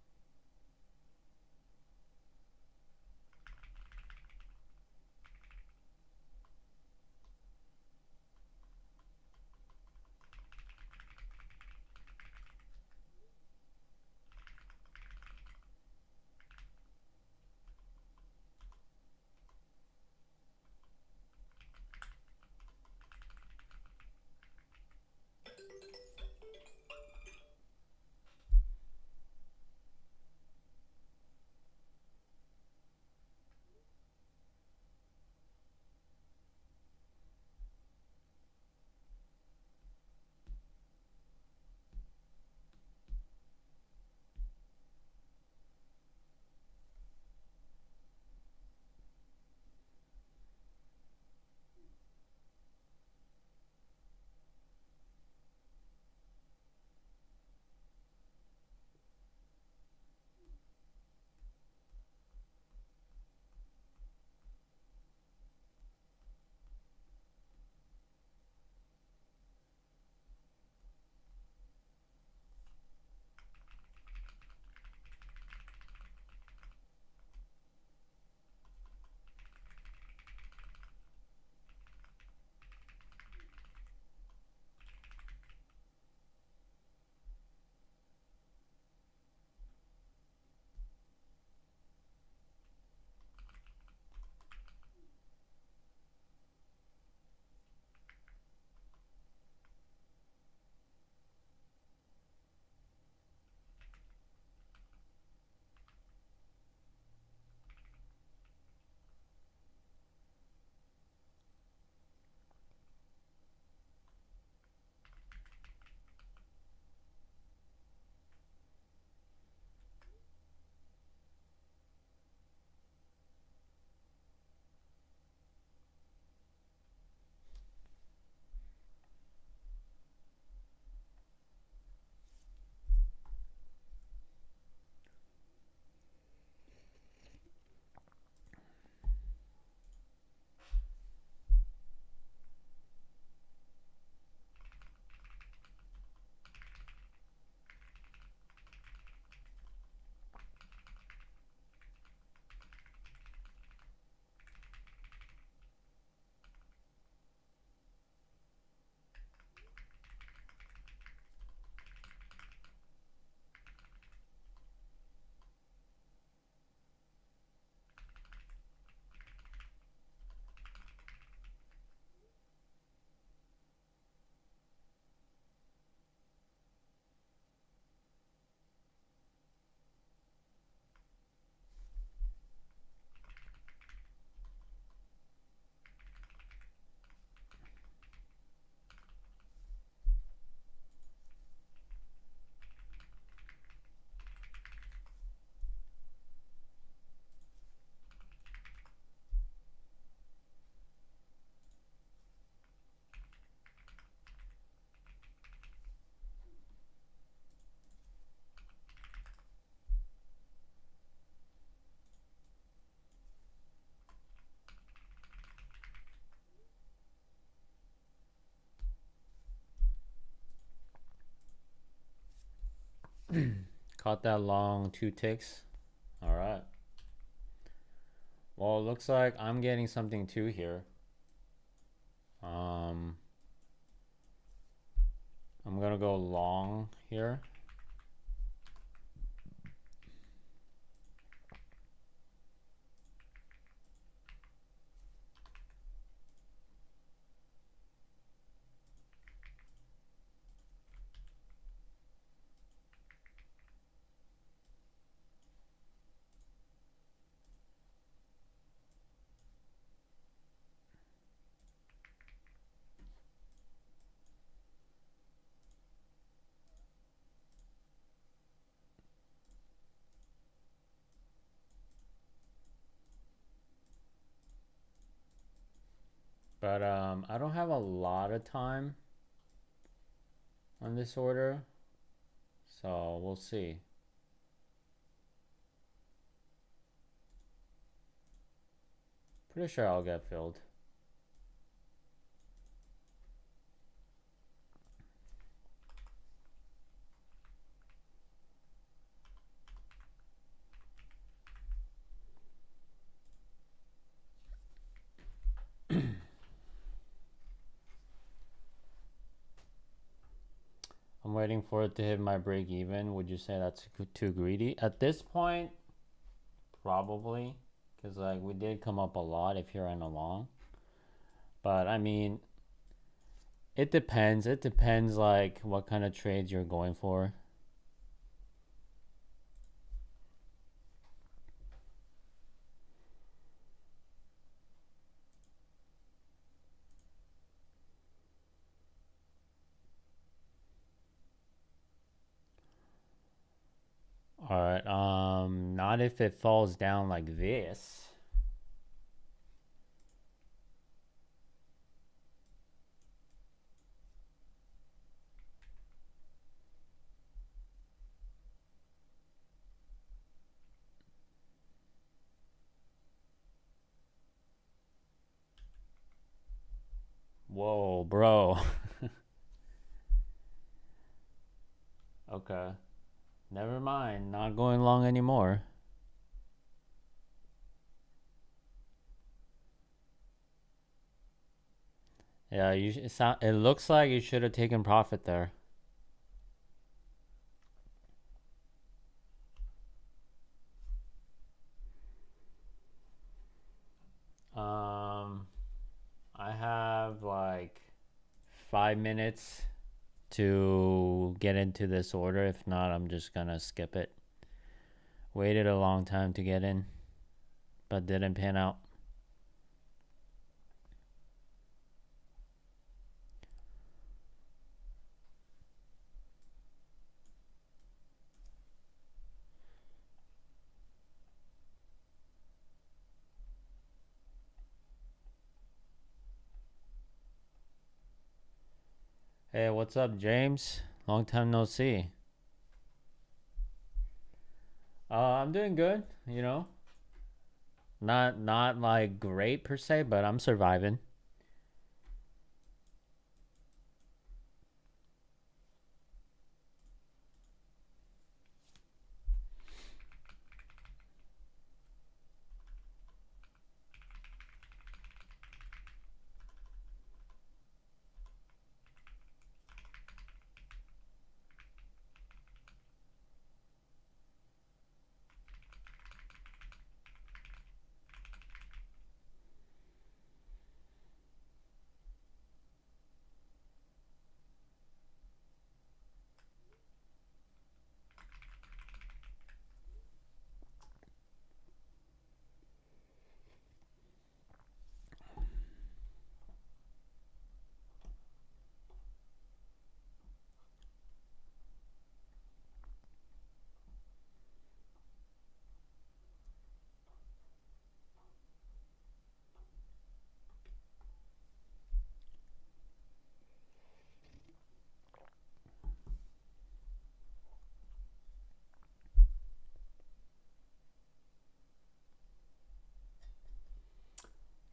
Caught that long 2 ticks. All right. Well, it looks like I'm getting something too here. I'm gonna go long here. But I don't have a lot of time on this order, so we'll see. Pretty sure I'll get filled. I'm waiting for it to hit my break even. Would you say that's too greedy? At this point, probably. Because like we did come up a lot if you're in a long. But I mean, it depends. It depends like what kind of trades you're going for. All right. Not if it falls down like this. Whoa, bro. Okay. Never mind. Not going long anymore. Yeah, it looks like you should have taken profit there. I have like 5 minutes to get into this order. If not, I'm just gonna skip it. Waited a long time to get in, but didn't pan out. Hey, what's up, James? Long time no see. I'm doing good, you know. Not like great per se, but I'm surviving.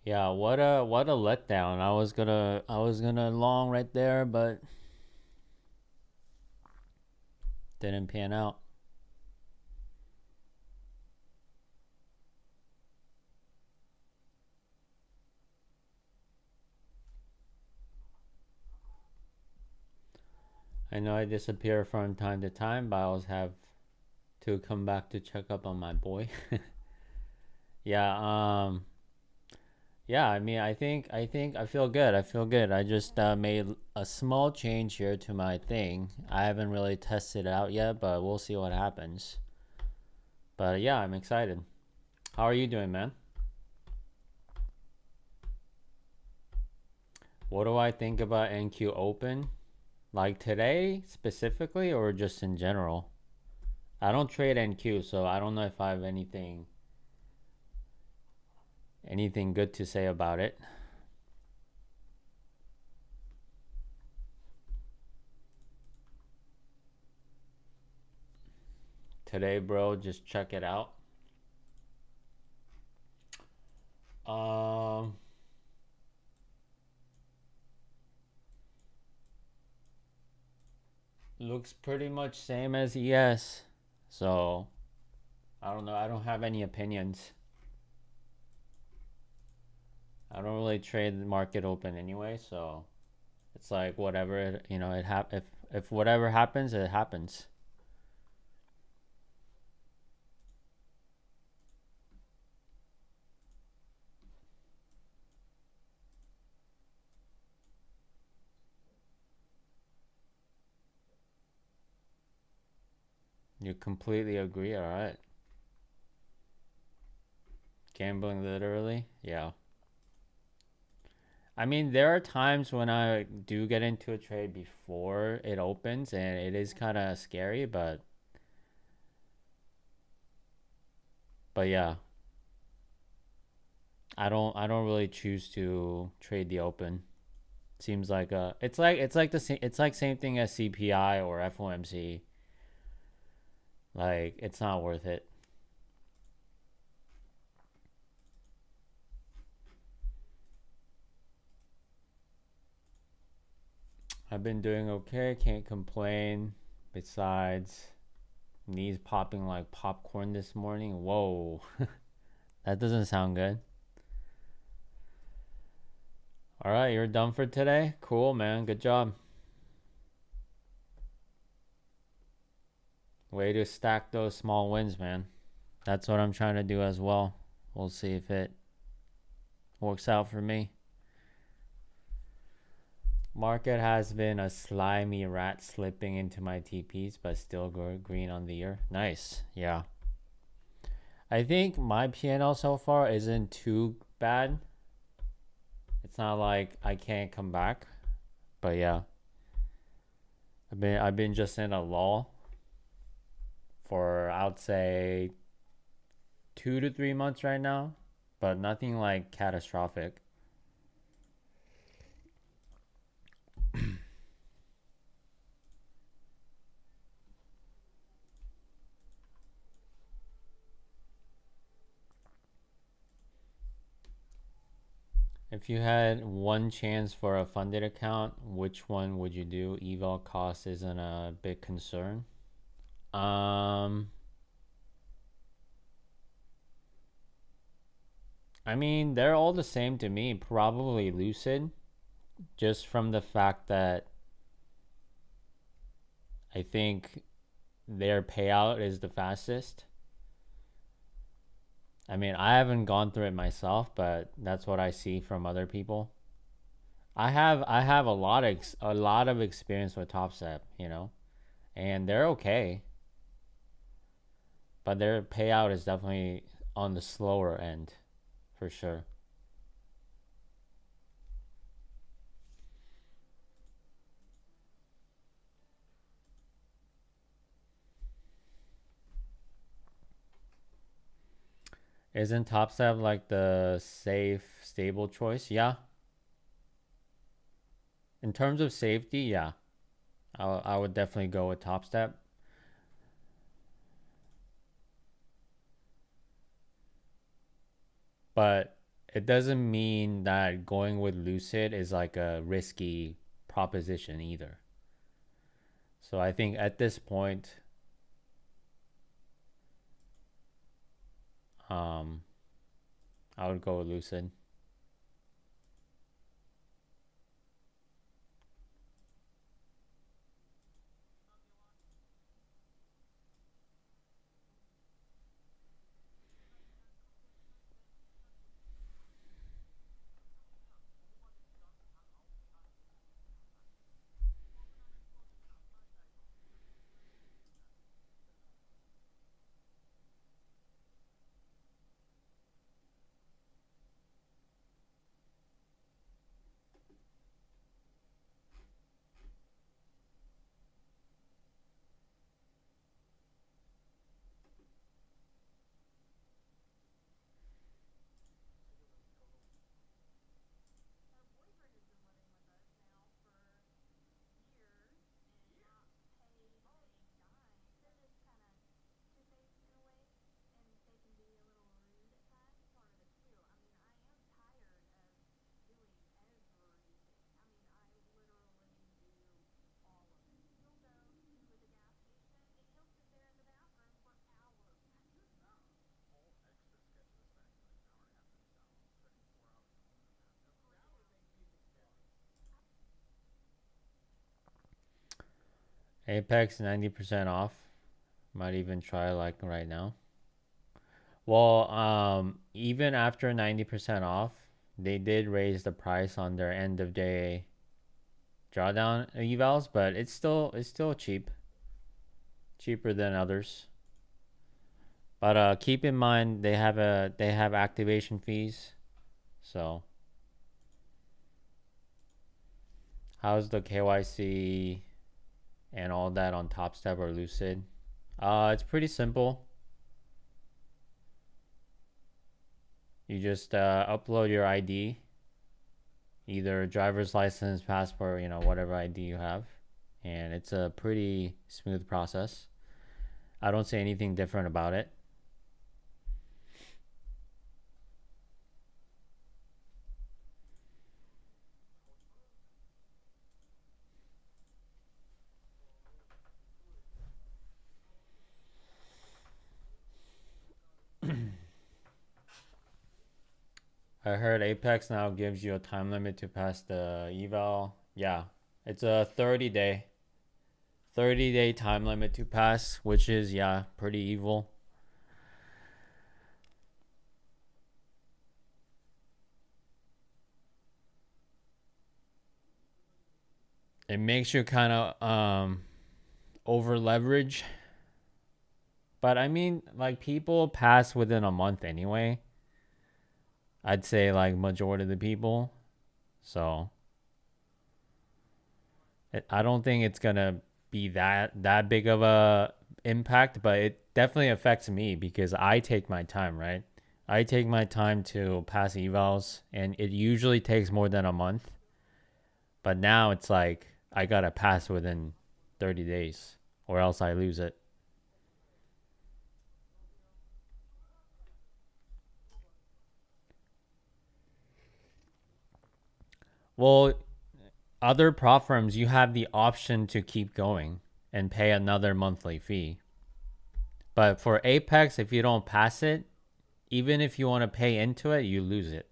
Yeah, what a letdown. I was gonna long right there, but Didn't pan out. I know I disappear from time to time, but I always have to come back to check up on my boy. Yeah, yeah, I mean, I feel good. I feel good. I just made a small change here to my thing. I haven't really tested it out yet, but we'll see what happens. But yeah, I'm excited. How are you doing, man? What do I think about NQ Open? Like today specifically or just in general? I don't trade NQ, so I don't know if I have anything good to say about it. Today, bro, just check it out. Um Looks pretty much same as ES. So, I don't know. I don't have any opinions. I don't really trade the market open anyway, so it's like whatever, if whatever happens, it happens. You completely agree, all right. Gambling literally? Yeah. I mean, there are times when I do get into a trade before it opens and it is kind of scary, but yeah. I don't really choose to trade the open. Seems like it's like same thing as CPI or FOMC. Like it's not worth it. I've been doing okay, can't complain. Besides knees popping like popcorn this morning. Whoa. That doesn't sound good. All right, you're done for today? Cool, man. Good job. Way to stack those small wins, man. That's what I'm trying to do as well. We'll see if it works out for me. Market has been a slimy rat slipping into my TPs, but still green on the year. Nice. Yeah. I think my PNL so far isn't too bad. It's not like I can't come back, but yeah. I've been just in a lull for I'd say 2 to 3 months right now, but nothing like catastrophic. If you had one chance for a funded account, which one would you do? Eval cost isn't a big concern. Um, I mean, they're all the same to me. Probably Lucid, just from the fact that I think their payout is the fastest. I mean, I haven't gone through it myself, but that's what I see from other people. I have a lot of experience with topstep, and they're okay, but their payout is definitely on the slower end, for sure. Isn't topstep like the safe, stable choice? Yeah. In terms of safety, yeah. I would definitely go with topstep. But it doesn't mean that going with Lucid is like a risky proposition either. So I think at this point, I would go with Lucid. Apex 90% off. Might even try like right now. Well, even after 90% off, they did raise the price on their end of day drawdown evals, but it's still cheap. Cheaper than others. But keep in mind they have activation fees. So how's the KYC and all that on Topstep or Lucid? It's pretty simple. You just upload your ID, either driver's license, passport, whatever ID you have, and it's a pretty smooth process. I don't see anything different about it. I heard Apex now gives you a time limit to pass the eval. Yeah, it's a 30-day time limit to pass, which is, yeah, pretty evil. It makes you kind of over leverage. But I mean, like, people pass within a month anyway. I'd say like majority of the people. So I don't think it's gonna be that big of a impact, but it definitely affects me because I take my time, right? I take my time to pass evals, and it usually takes more than a month. But now it's like I gotta pass within 30 days, or else I lose it. Well, other prop firms, you have the option to keep going and pay another monthly fee. But for Apex, if you don't pass it, even if you want to pay into it, you lose it.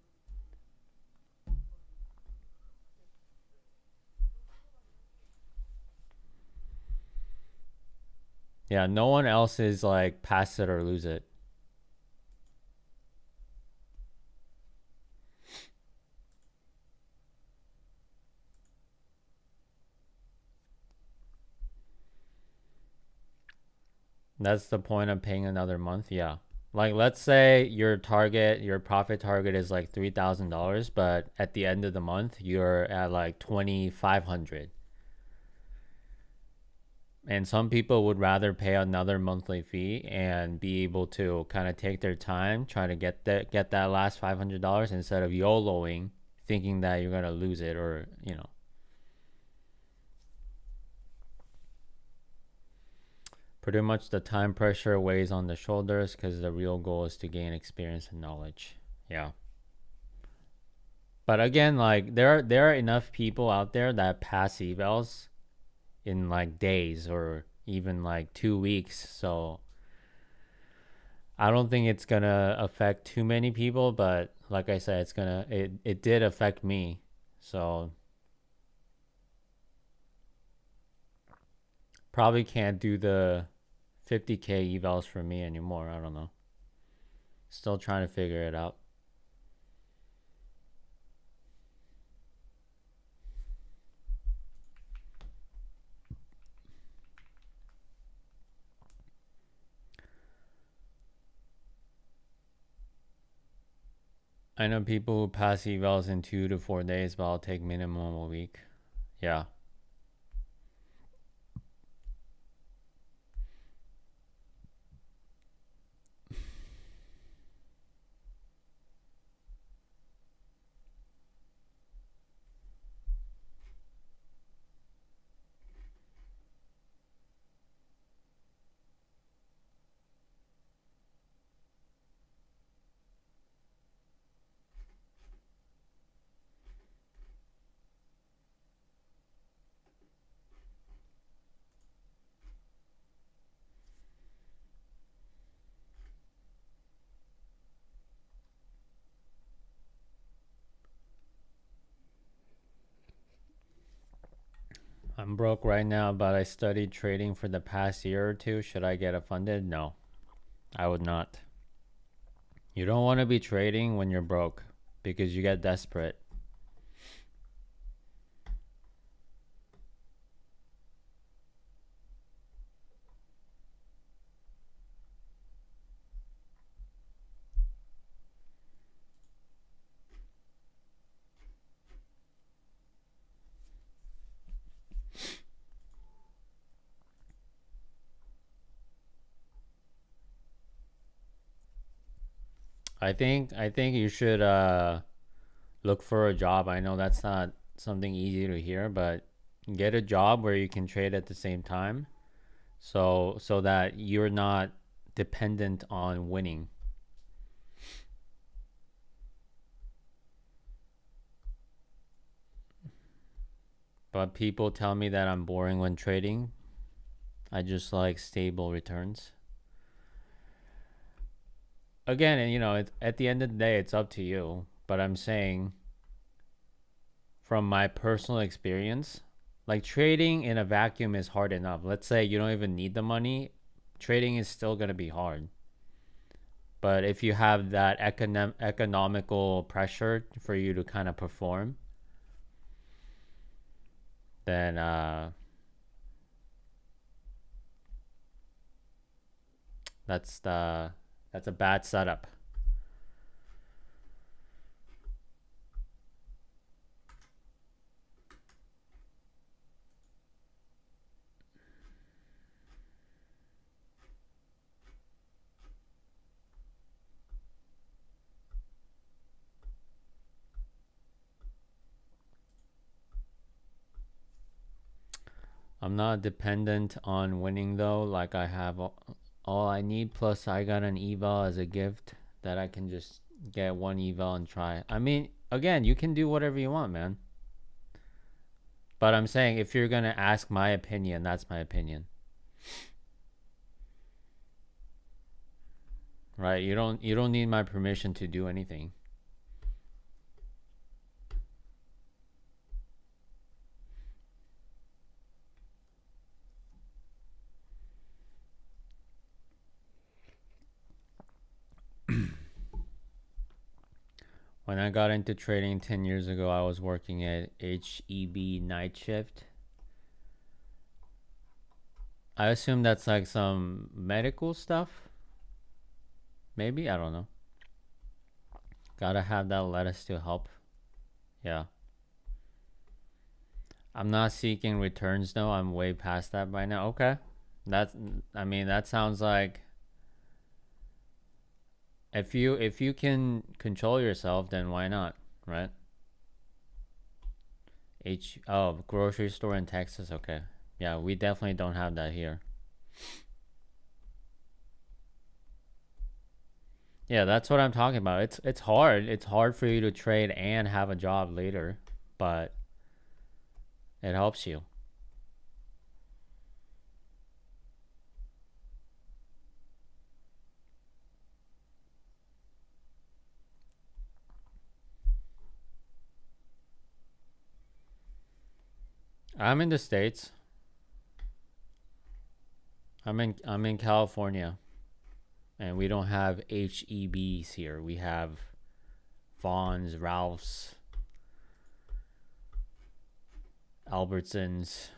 Yeah, no one else is like pass it or lose it. That's the point of paying another month. Yeah. Like, let's say your profit target is like $3,000, but at the end of the month, you're at like 2,500. And some people would rather pay another monthly fee and be able to kind of take their time, try to get that last $500 instead of YOLOing, thinking that you're gonna lose it, or. Pretty much the time pressure weighs on the shoulders because the real goal is to gain experience and knowledge. Yeah. But again, like there are enough people out there that pass evals in like days or even like 2 weeks. So I don't think it's gonna affect too many people, but like I said, it did affect me. So probably can't do the 50K evals for me anymore. I don't know. Still trying to figure it out. I know people who pass evals in 2 to 4 days, but I'll take minimum a week. Yeah. I'm broke right now, but I studied trading for the past year or two. Should I get it funded? No, I would not. You don't want to be trading when you're broke because you get desperate. I think you should look for a job. I know that's not something easy to hear, but get a job where you can trade at the same time, so that you're not dependent on winning. But people tell me that I'm boring when trading. I just like stable returns. Again, and at the end of the day, it's up to you. But I'm saying, from my personal experience, like trading in a vacuum is hard enough. Let's say you don't even need the money, trading is still going to be hard. But if you have that economical pressure for you to kind of perform, then that's a bad setup. I'm not dependent on winning though. Like I have all I need. Plus, I got an eval as a gift that I can just get one eval and try. I mean, again, you can do whatever you want, man. But I'm saying if you're gonna ask my opinion, that's my opinion. Right? You don't need my permission to do anything. When I got into trading 10 years ago, I was working at HEB night shift. I assume that's like some medical stuff. Maybe, I don't know. Gotta have that lettuce to help. Yeah. I'm not seeking returns though. I'm way past that by now. Okay. That's I mean, that sounds like if you can control yourself, then why not, right? Grocery store in Texas. Okay. Yeah, we definitely don't have that here. Yeah, that's what I'm talking about. It's hard. It's hard for you to trade and have a job later, but it helps you. I'm in the States. I'm in California, and we don't have HEBs here. We have Vaughn's, Ralph's, Albertsons.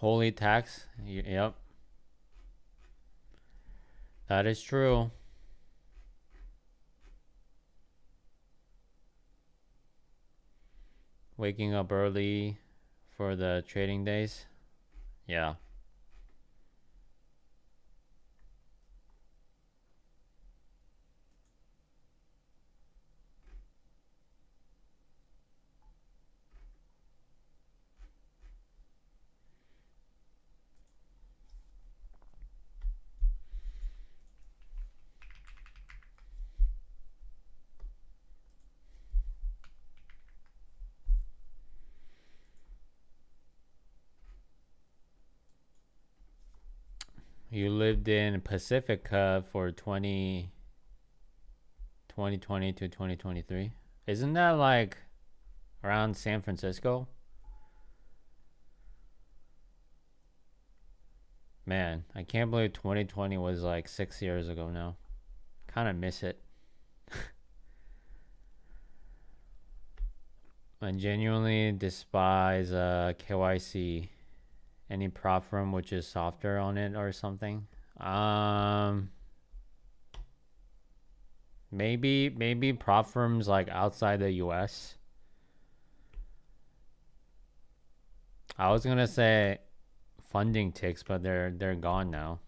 Holy tax. Yep. That is true. Waking up early for the trading days. Yeah. You lived in Pacifica for 2020 to 2023. Isn't that like around San Francisco? Man, I can't believe 2020 was like 6 years ago now. Kind of miss it. I genuinely despise KYC. Any prop firm which is softer on it or something. Maybe prop firms like outside the US. I was gonna say funding ticks, but they're gone now.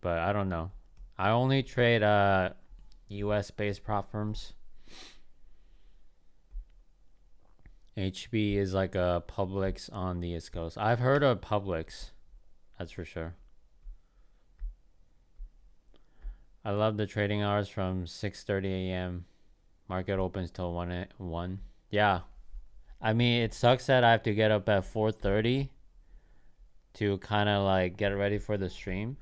But I don't know. I only trade US based prop firms. HB is like a Publix on the East Coast. I've heard of Publix, that's for sure. I love the trading hours from 6:30 a.m. Market opens till 1. Yeah. I mean, it sucks that I have to get up at 4:30 to kind of like get ready for the stream.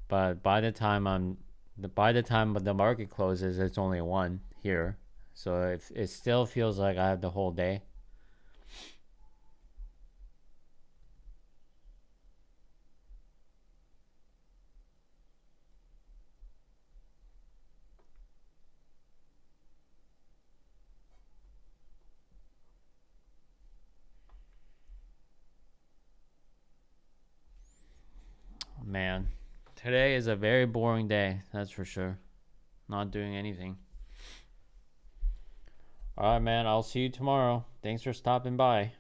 But by the time the market closes, it's only 1 here. So it still feels like I have the whole day. Man, today is a very boring day, that's for sure. Not doing anything. All right, man, I'll see you tomorrow. Thanks for stopping by.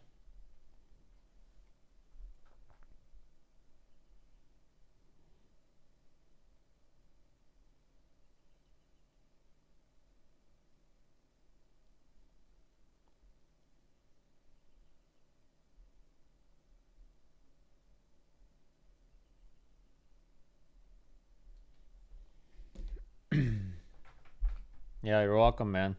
Yeah, you're welcome, man.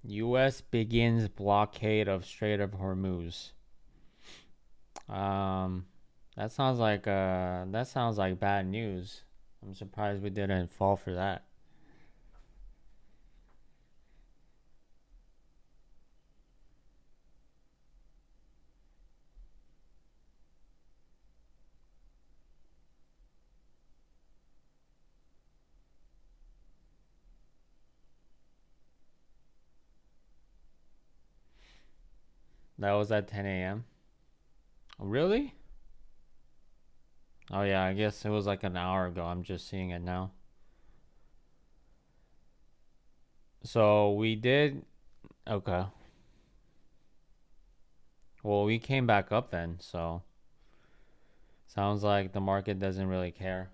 U.S. begins blockade of Strait of Hormuz. Um, that sounds like bad news. I'm surprised we didn't fall for that. That was at 10 a.m. Really? Oh yeah, I guess it was like an hour ago. I'm just seeing it now. So we did. Okay. Well, we came back up then, so sounds like the market doesn't really care.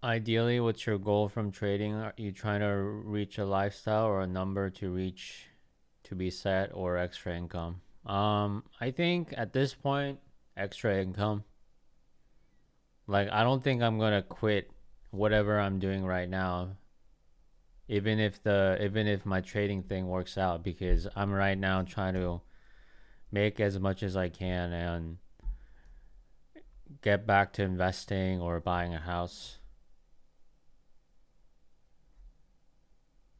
Ideally, what's your goal from trading? Are you trying to reach a lifestyle or a number to reach to be set or extra income? I think at this point, extra income. Like I don't think I'm gonna quit whatever I'm doing right now, even if my trading thing works out, because I'm right now trying to make as much as I can and get back to investing or buying a house.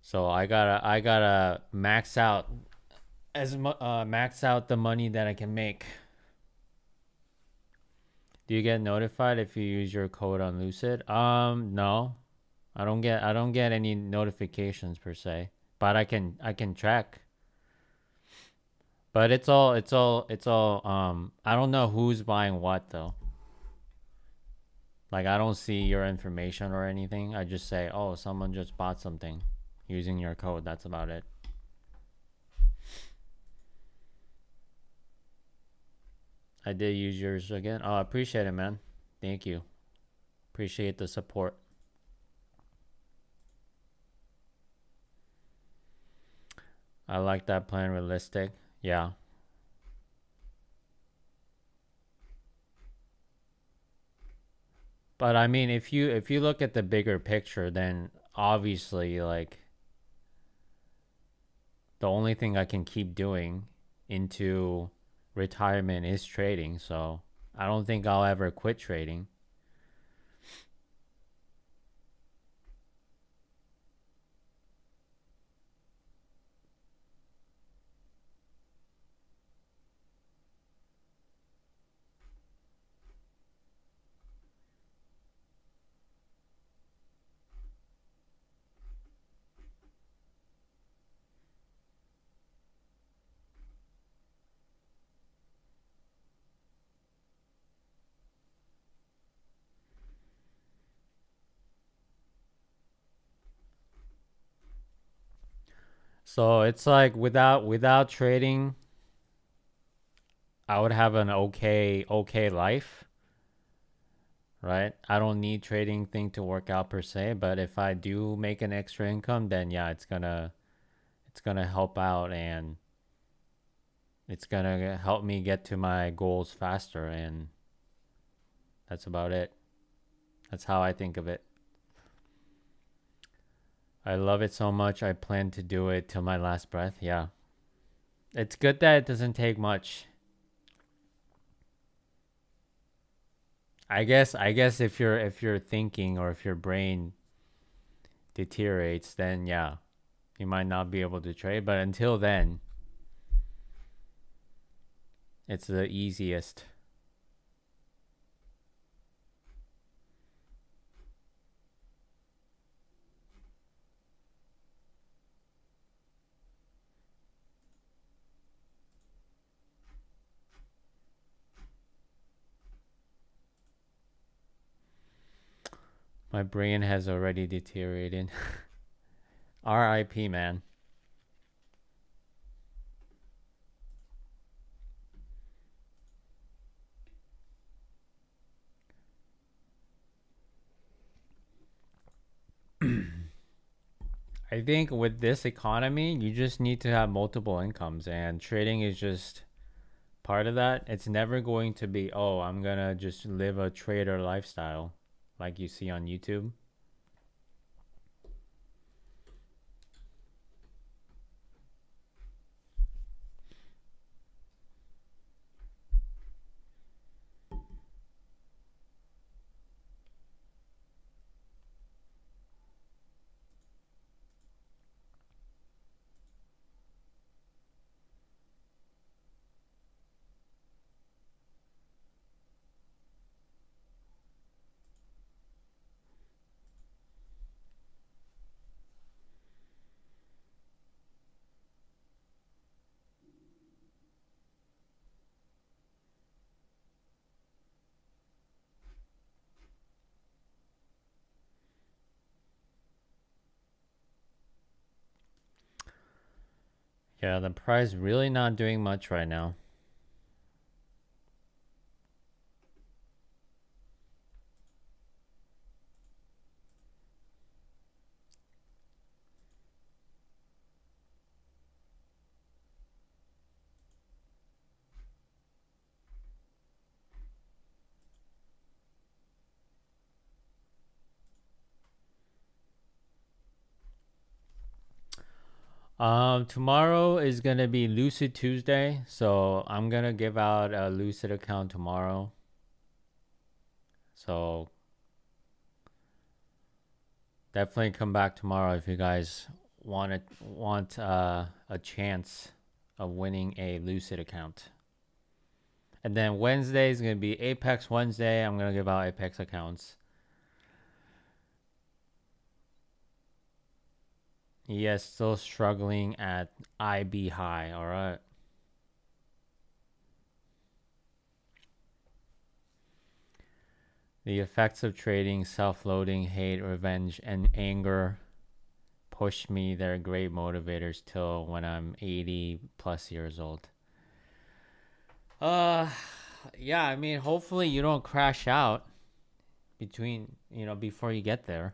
So I gotta max out max out the money that I can make. Do you get notified if you use your code on Lucid? No. I don't get any notifications per se, but I can track. But it's all I don't know who's buying what though. Like I don't see your information or anything. I just say, "Oh, someone just bought something using your code." That's about it. I did use yours again. Oh, I appreciate it, man. Thank you. Appreciate the support. I like that plan realistic. Yeah. But I mean, if you look at the bigger picture, then obviously like the only thing I can keep doing into retirement is trading. So I don't think I'll ever quit trading. So it's like without trading, I would have an okay life, right? I don't need trading thing to work out per se, but if I do make an extra income, then yeah, it's gonna help out and it's gonna help me get to my goals faster, and that's about it. That's how I think of it. I love it so much. I plan to do it till my last breath. Yeah. It's good that it doesn't take much. I guess if you're thinking or if your brain deteriorates, then yeah, you might not be able to trade, but until then, it's the easiest. My brain has already deteriorated. RIP, man. I think with this economy, you just need to have multiple incomes, and trading is just part of that. It's never going to be, oh, I'm gonna just live a trader lifestyle like you see on YouTube. Yeah, the price really not doing much right now. Tomorrow is gonna be Lucid Tuesday, so I'm gonna give out a Lucid account tomorrow. So definitely come back tomorrow if you guys want a chance of winning a Lucid account. And then Wednesday is gonna be Apex Wednesday. I'm gonna give out Apex accounts. Yes, still struggling at IB high. All right. The effects of trading, self-loathing, hate, revenge, and anger push me. They're great motivators till when I'm 80 plus years old. Yeah, I mean, hopefully you don't crash out before you get there.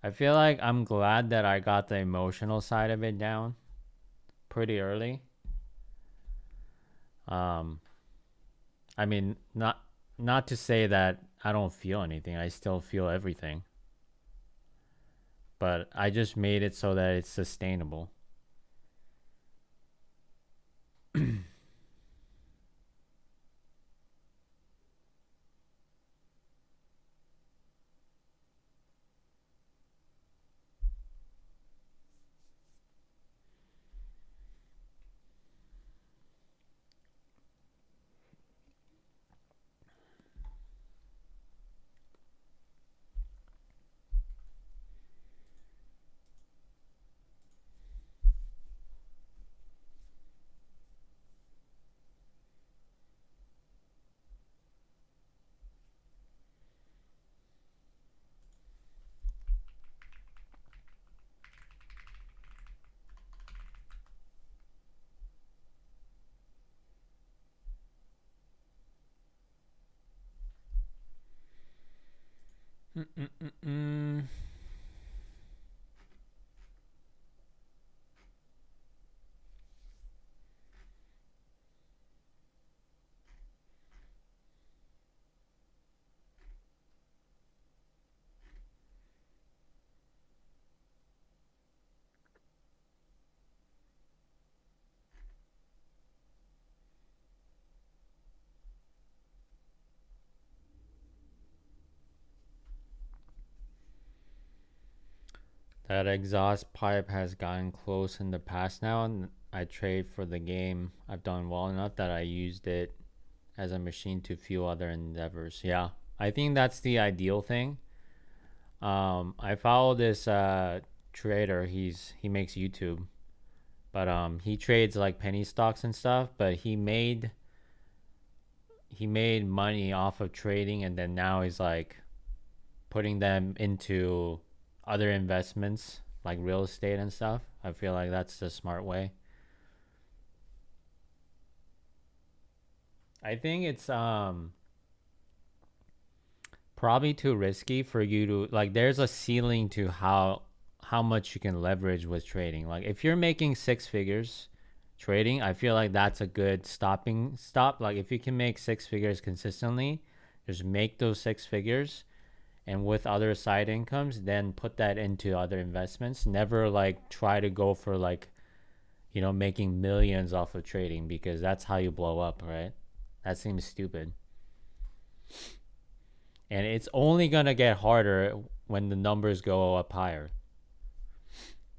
I feel like I'm glad that I got the emotional side of it down pretty early. I mean, not to say that I don't feel anything. I still feel everything. But I just made it so that it's sustainable. Mm-mm-mm-mm. That exhaust pipe has gotten close in the past now, and I trade for the game. I've done well enough that I used it as a machine to fuel other endeavors. Yeah, I think that's the ideal thing. I follow this trader. He makes YouTube, but he trades like penny stocks and stuff. But he made money off of trading, and then now he's like putting them into other investments like real estate and stuff. I feel like that's the smart way. I think it's probably too risky for you to like there's a ceiling to how much you can leverage with trading. Like if you're making six figures trading, I feel like that's a good stop. Like if you can make six figures consistently, just make those six figures and with other side incomes, then put that into other investments. Never like try to go for like, making millions off of trading because that's how you blow up, right? That seems stupid. And it's only going to get harder when the numbers go up higher.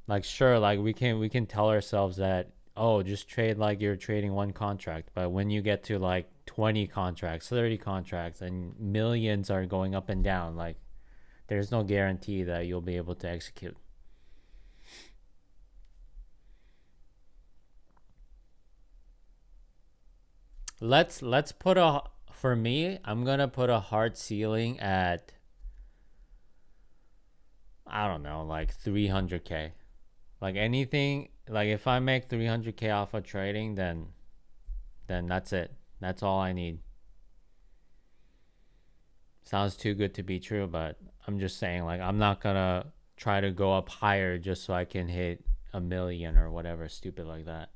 Like sure, like we can tell ourselves that oh, just trade like you're trading one contract, but when you get to like 20 contracts, 30 contracts and millions are going up and down, like there's no guarantee that you'll be able to execute. Let's put a for me, I'm going to put a hard ceiling at I don't know, like 300k. Like anything, like if I make 300k off of trading, then that's it. That's all I need. Sounds too good to be true, but I'm just saying like I'm not going to try to go up higher just so I can hit a million or whatever stupid like that.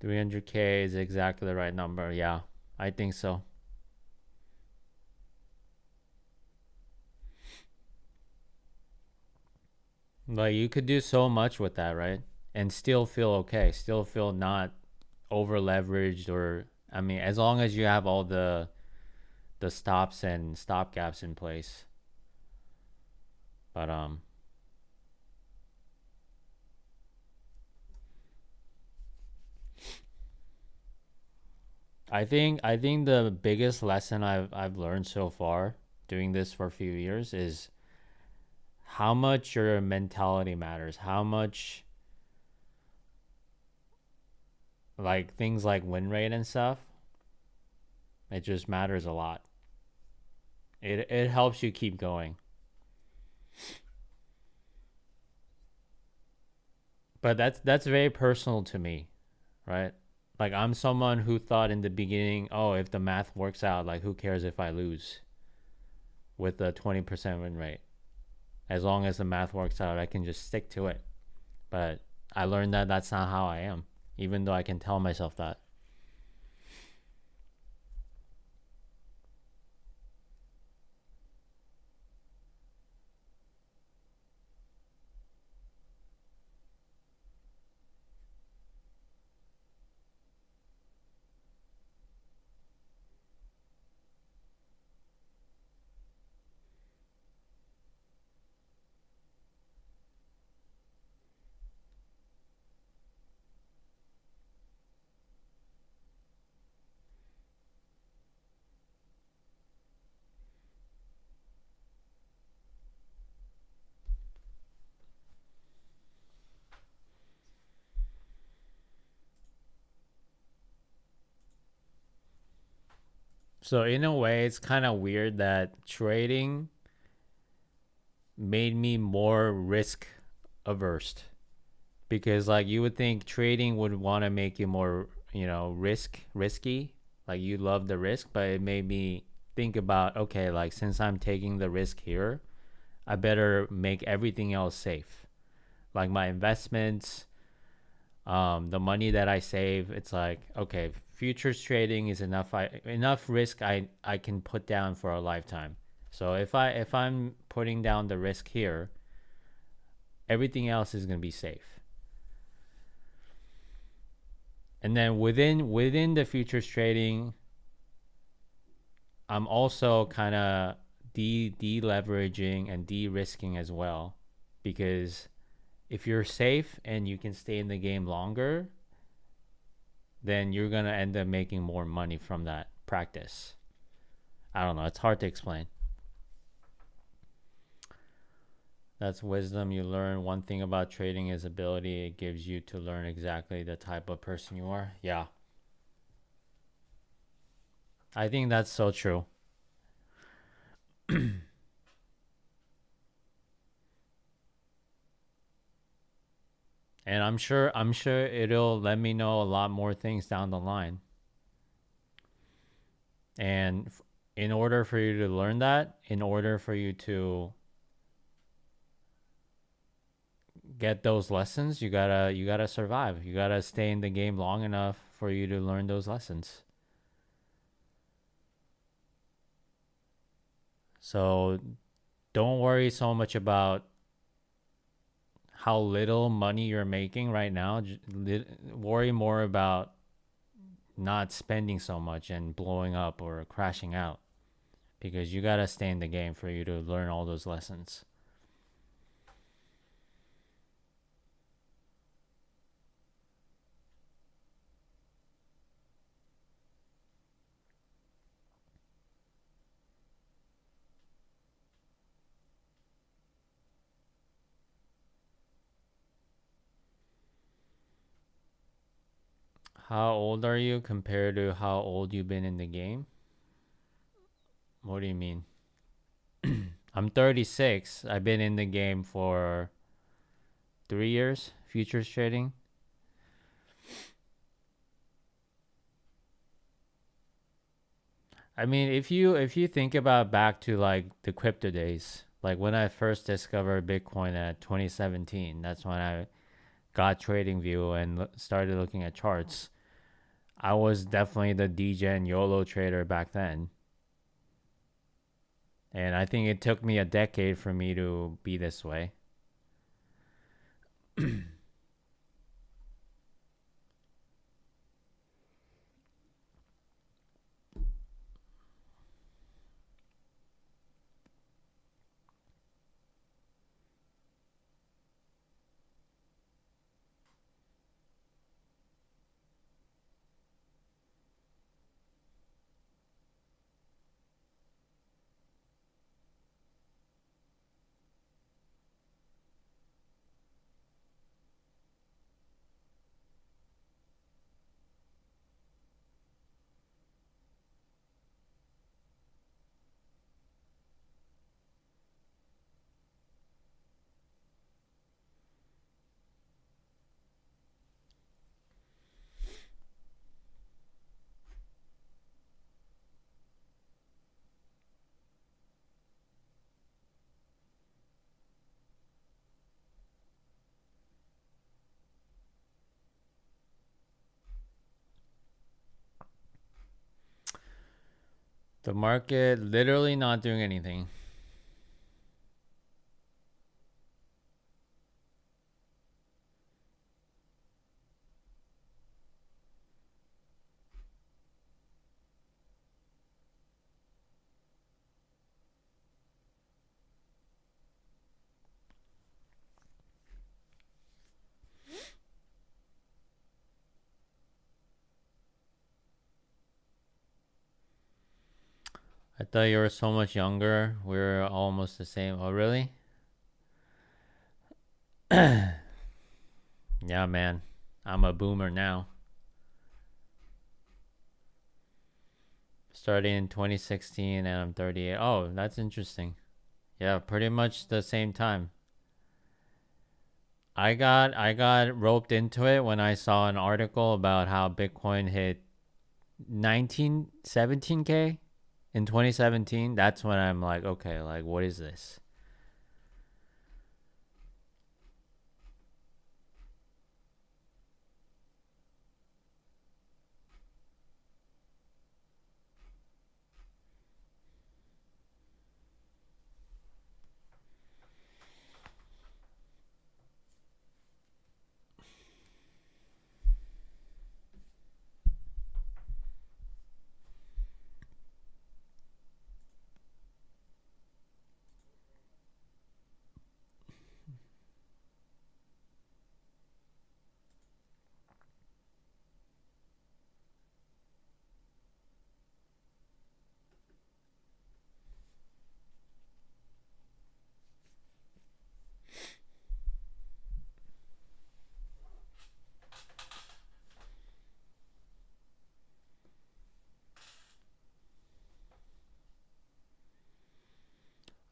300K is exactly the right number. Yeah, I think so. Like you could do so much with that, right? And still feel okay, still feel not over leveraged, or I mean, as long as you have all the stops and stop gaps in place. But I think the biggest lesson I've learned so far doing this for a few years is how much your mentality matters. How much, like, things like win rate and stuff, it just matters a lot. It helps you keep going. But that's very personal to me, right? Like I'm someone who thought in the beginning, oh, if the math works out, like who cares if I lose with a 20% win rate? As long as the math works out, I can just stick to it. But I learned that that's not how I am, even though I can tell myself that. So in a way, it's kind of weird that trading made me more risk averse, because like you would think trading would want to make you more, risky, like you love the risk, but it made me think about, okay, like since I'm taking the risk here, I better make everything else safe, like my investments, the money that I save. It's like, okay, futures trading is enough risk I can put down for a lifetime. So if I'm putting down the risk here, everything else is going to be safe. And then within the futures trading, I'm also kind of de-leveraging and de-risking as well, because if you're safe and you can stay in the game longer, then you're going to end up making more money from that practice. I don't know, it's hard to explain. That's wisdom you learn. One thing about trading is ability. It gives you to learn exactly the type of person you are. Yeah. I think that's so true. And I'm sure it'll let me know a lot more things down the line. And in order for you to learn that, in order for you to get those lessons, you gotta survive. You gotta stay in the game long enough for you to learn those lessons. So don't worry so much about how little money you're making right now. Worry more about not spending so much and blowing up or crashing out, because you gotta stay in the game for you to learn all those lessons. How old are you compared to how old you've been in the game? What do you mean? I'm 36. I've been in the game for 3 years, futures trading. I mean, if you think about back to like the crypto days, like when I first discovered Bitcoin at 2017, that's when I got TradingView and started looking at charts. I was definitely the DJ and YOLO trader back then. And I think it took me a decade for me to be this way. The market literally not doing anything. I thought you were so much younger. We're almost the same. Oh, really? Yeah, man. I'm a boomer now. Starting in 2016 and I'm 38. Oh, that's interesting. Yeah, pretty much the same time. I got roped into it when I saw an article about how Bitcoin hit 17K in 2017. That's when I'm like, okay, like what is this?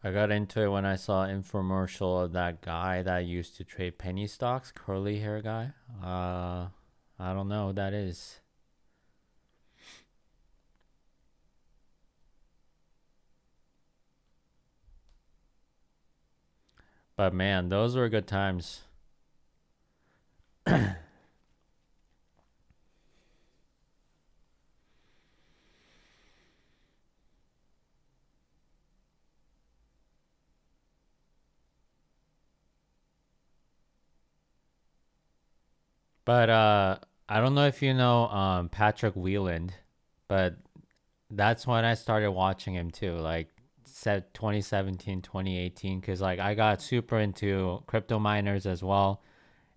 I got into it when I saw an infomercial of that guy that used to trade penny stocks, curly hair guy. I don't know who that is. But man, those were good times. But I don't know if you know Patrick Wieland, but that's when I started watching him too, like 2017, 2018, because like I got super into crypto miners as well,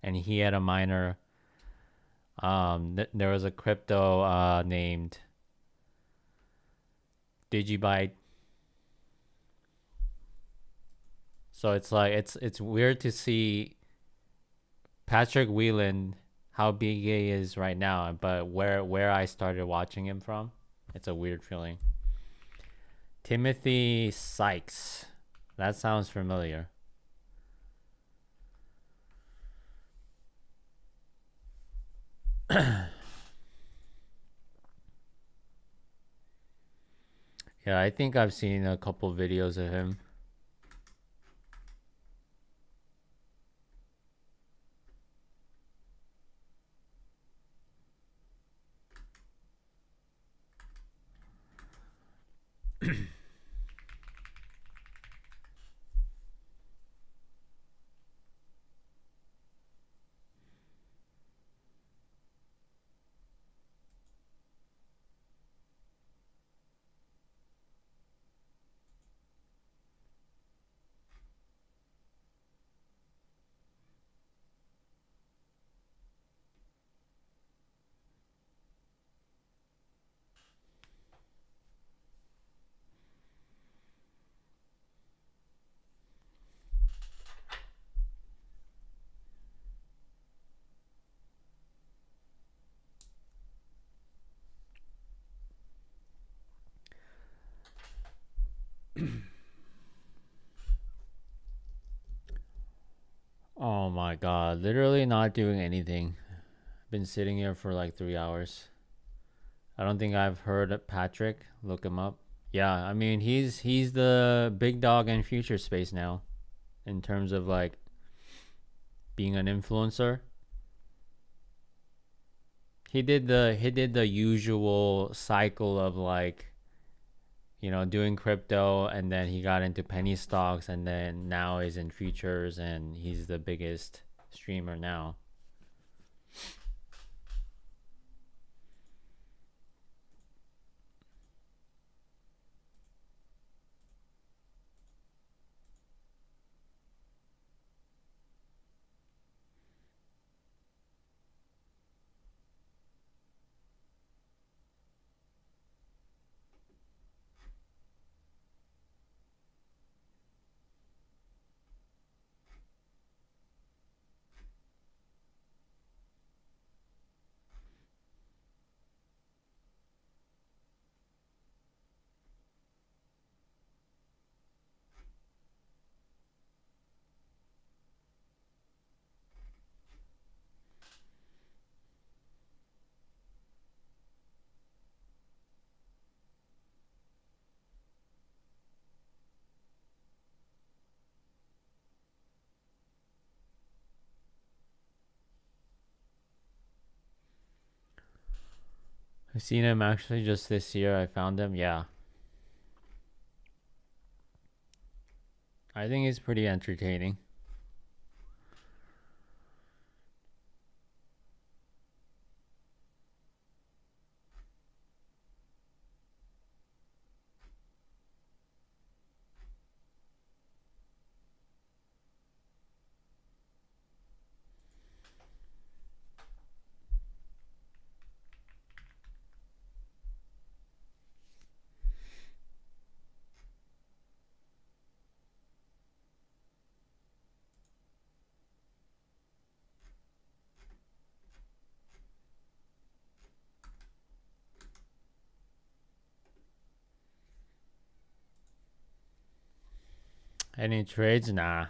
and he had a miner. There was a crypto named Digibyte. So it's like it's weird to see Patrick Wieland how big he is right now, but where I started watching him from, it's a weird feeling. Timothy Sykes. That sounds familiar. Yeah, I think I've seen a couple videos of him. Oh my god, literally not doing anything. Been sitting here for like 3 hours. I don't think I've heard of Patrick. Look him up. Yeah, I mean he's the big dog in future space now, in terms of like being an influencer. He did the usual cycle of like, doing crypto, and then he got into penny stocks, and then now he's in futures, and he's the biggest streamer now. I've seen him actually just this year. I found him. Yeah. I think he's pretty entertaining. Any trades? Nah.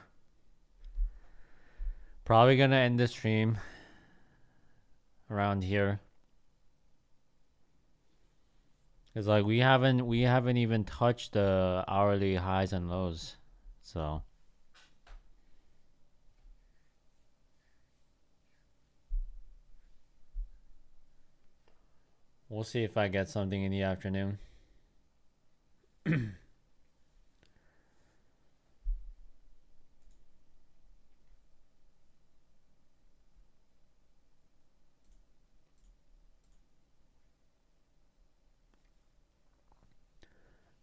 Probably gonna end the stream around here. Cause like we haven't even touched the hourly highs and lows. So we'll see if I get something in the afternoon.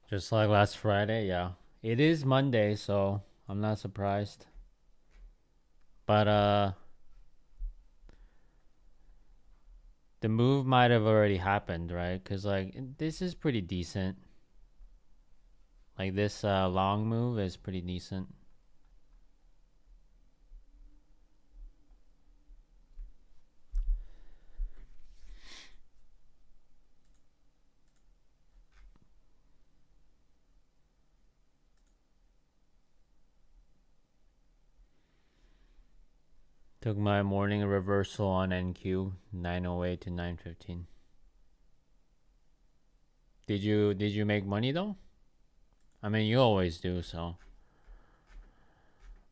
Just like last Friday, yeah. It is Monday, so I'm not surprised. But the move might have already happened, right? Cuz like this is pretty decent. Like this long move is pretty decent. Took my morning reversal on NQ 908 to 915. Did you make money though? I mean, you always do, so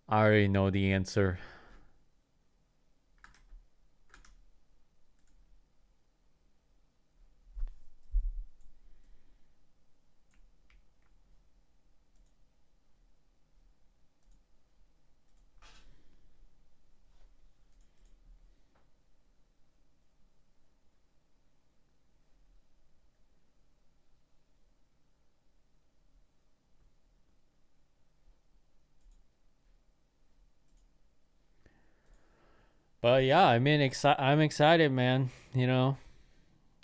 I already know the answer. But yeah, I mean, I'm excited, man. You know,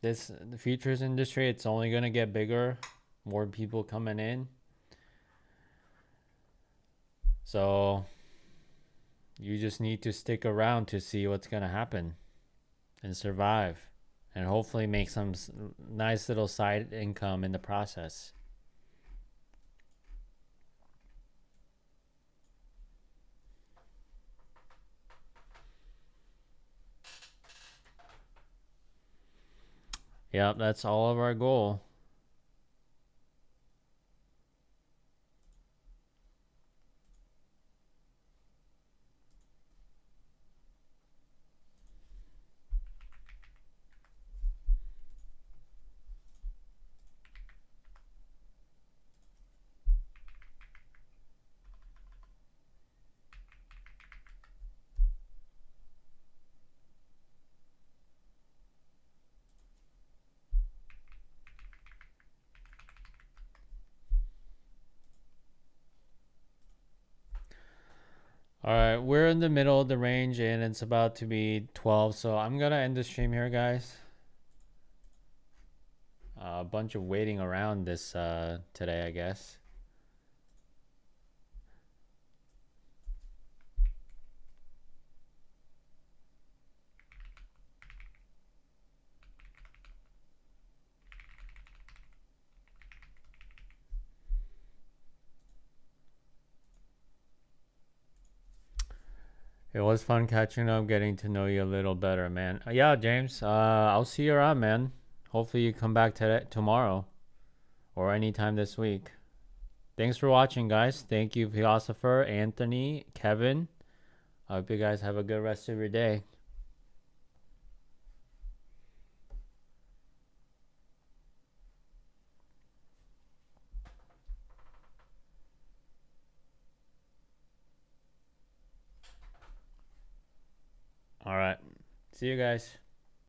the futures industry, it's only gonna get bigger, more people coming in. So you just need to stick around to see what's gonna happen and survive, and hopefully make some nice little side income in the process. Yep, that's all of our goal. All right, we're in the middle of the range and it's about to be 12, so I'm gonna end the stream here, guys. A bunch of waiting around this today, I guess. It was fun catching up, getting to know you a little better, man. Yeah, James, I'll see you around, man. Hopefully you come back tomorrow or anytime this week. Thanks for watching, guys. Thank you, Philosopher, Anthony, Kevin. I hope you guys have a good rest of your day. All right. See you guys.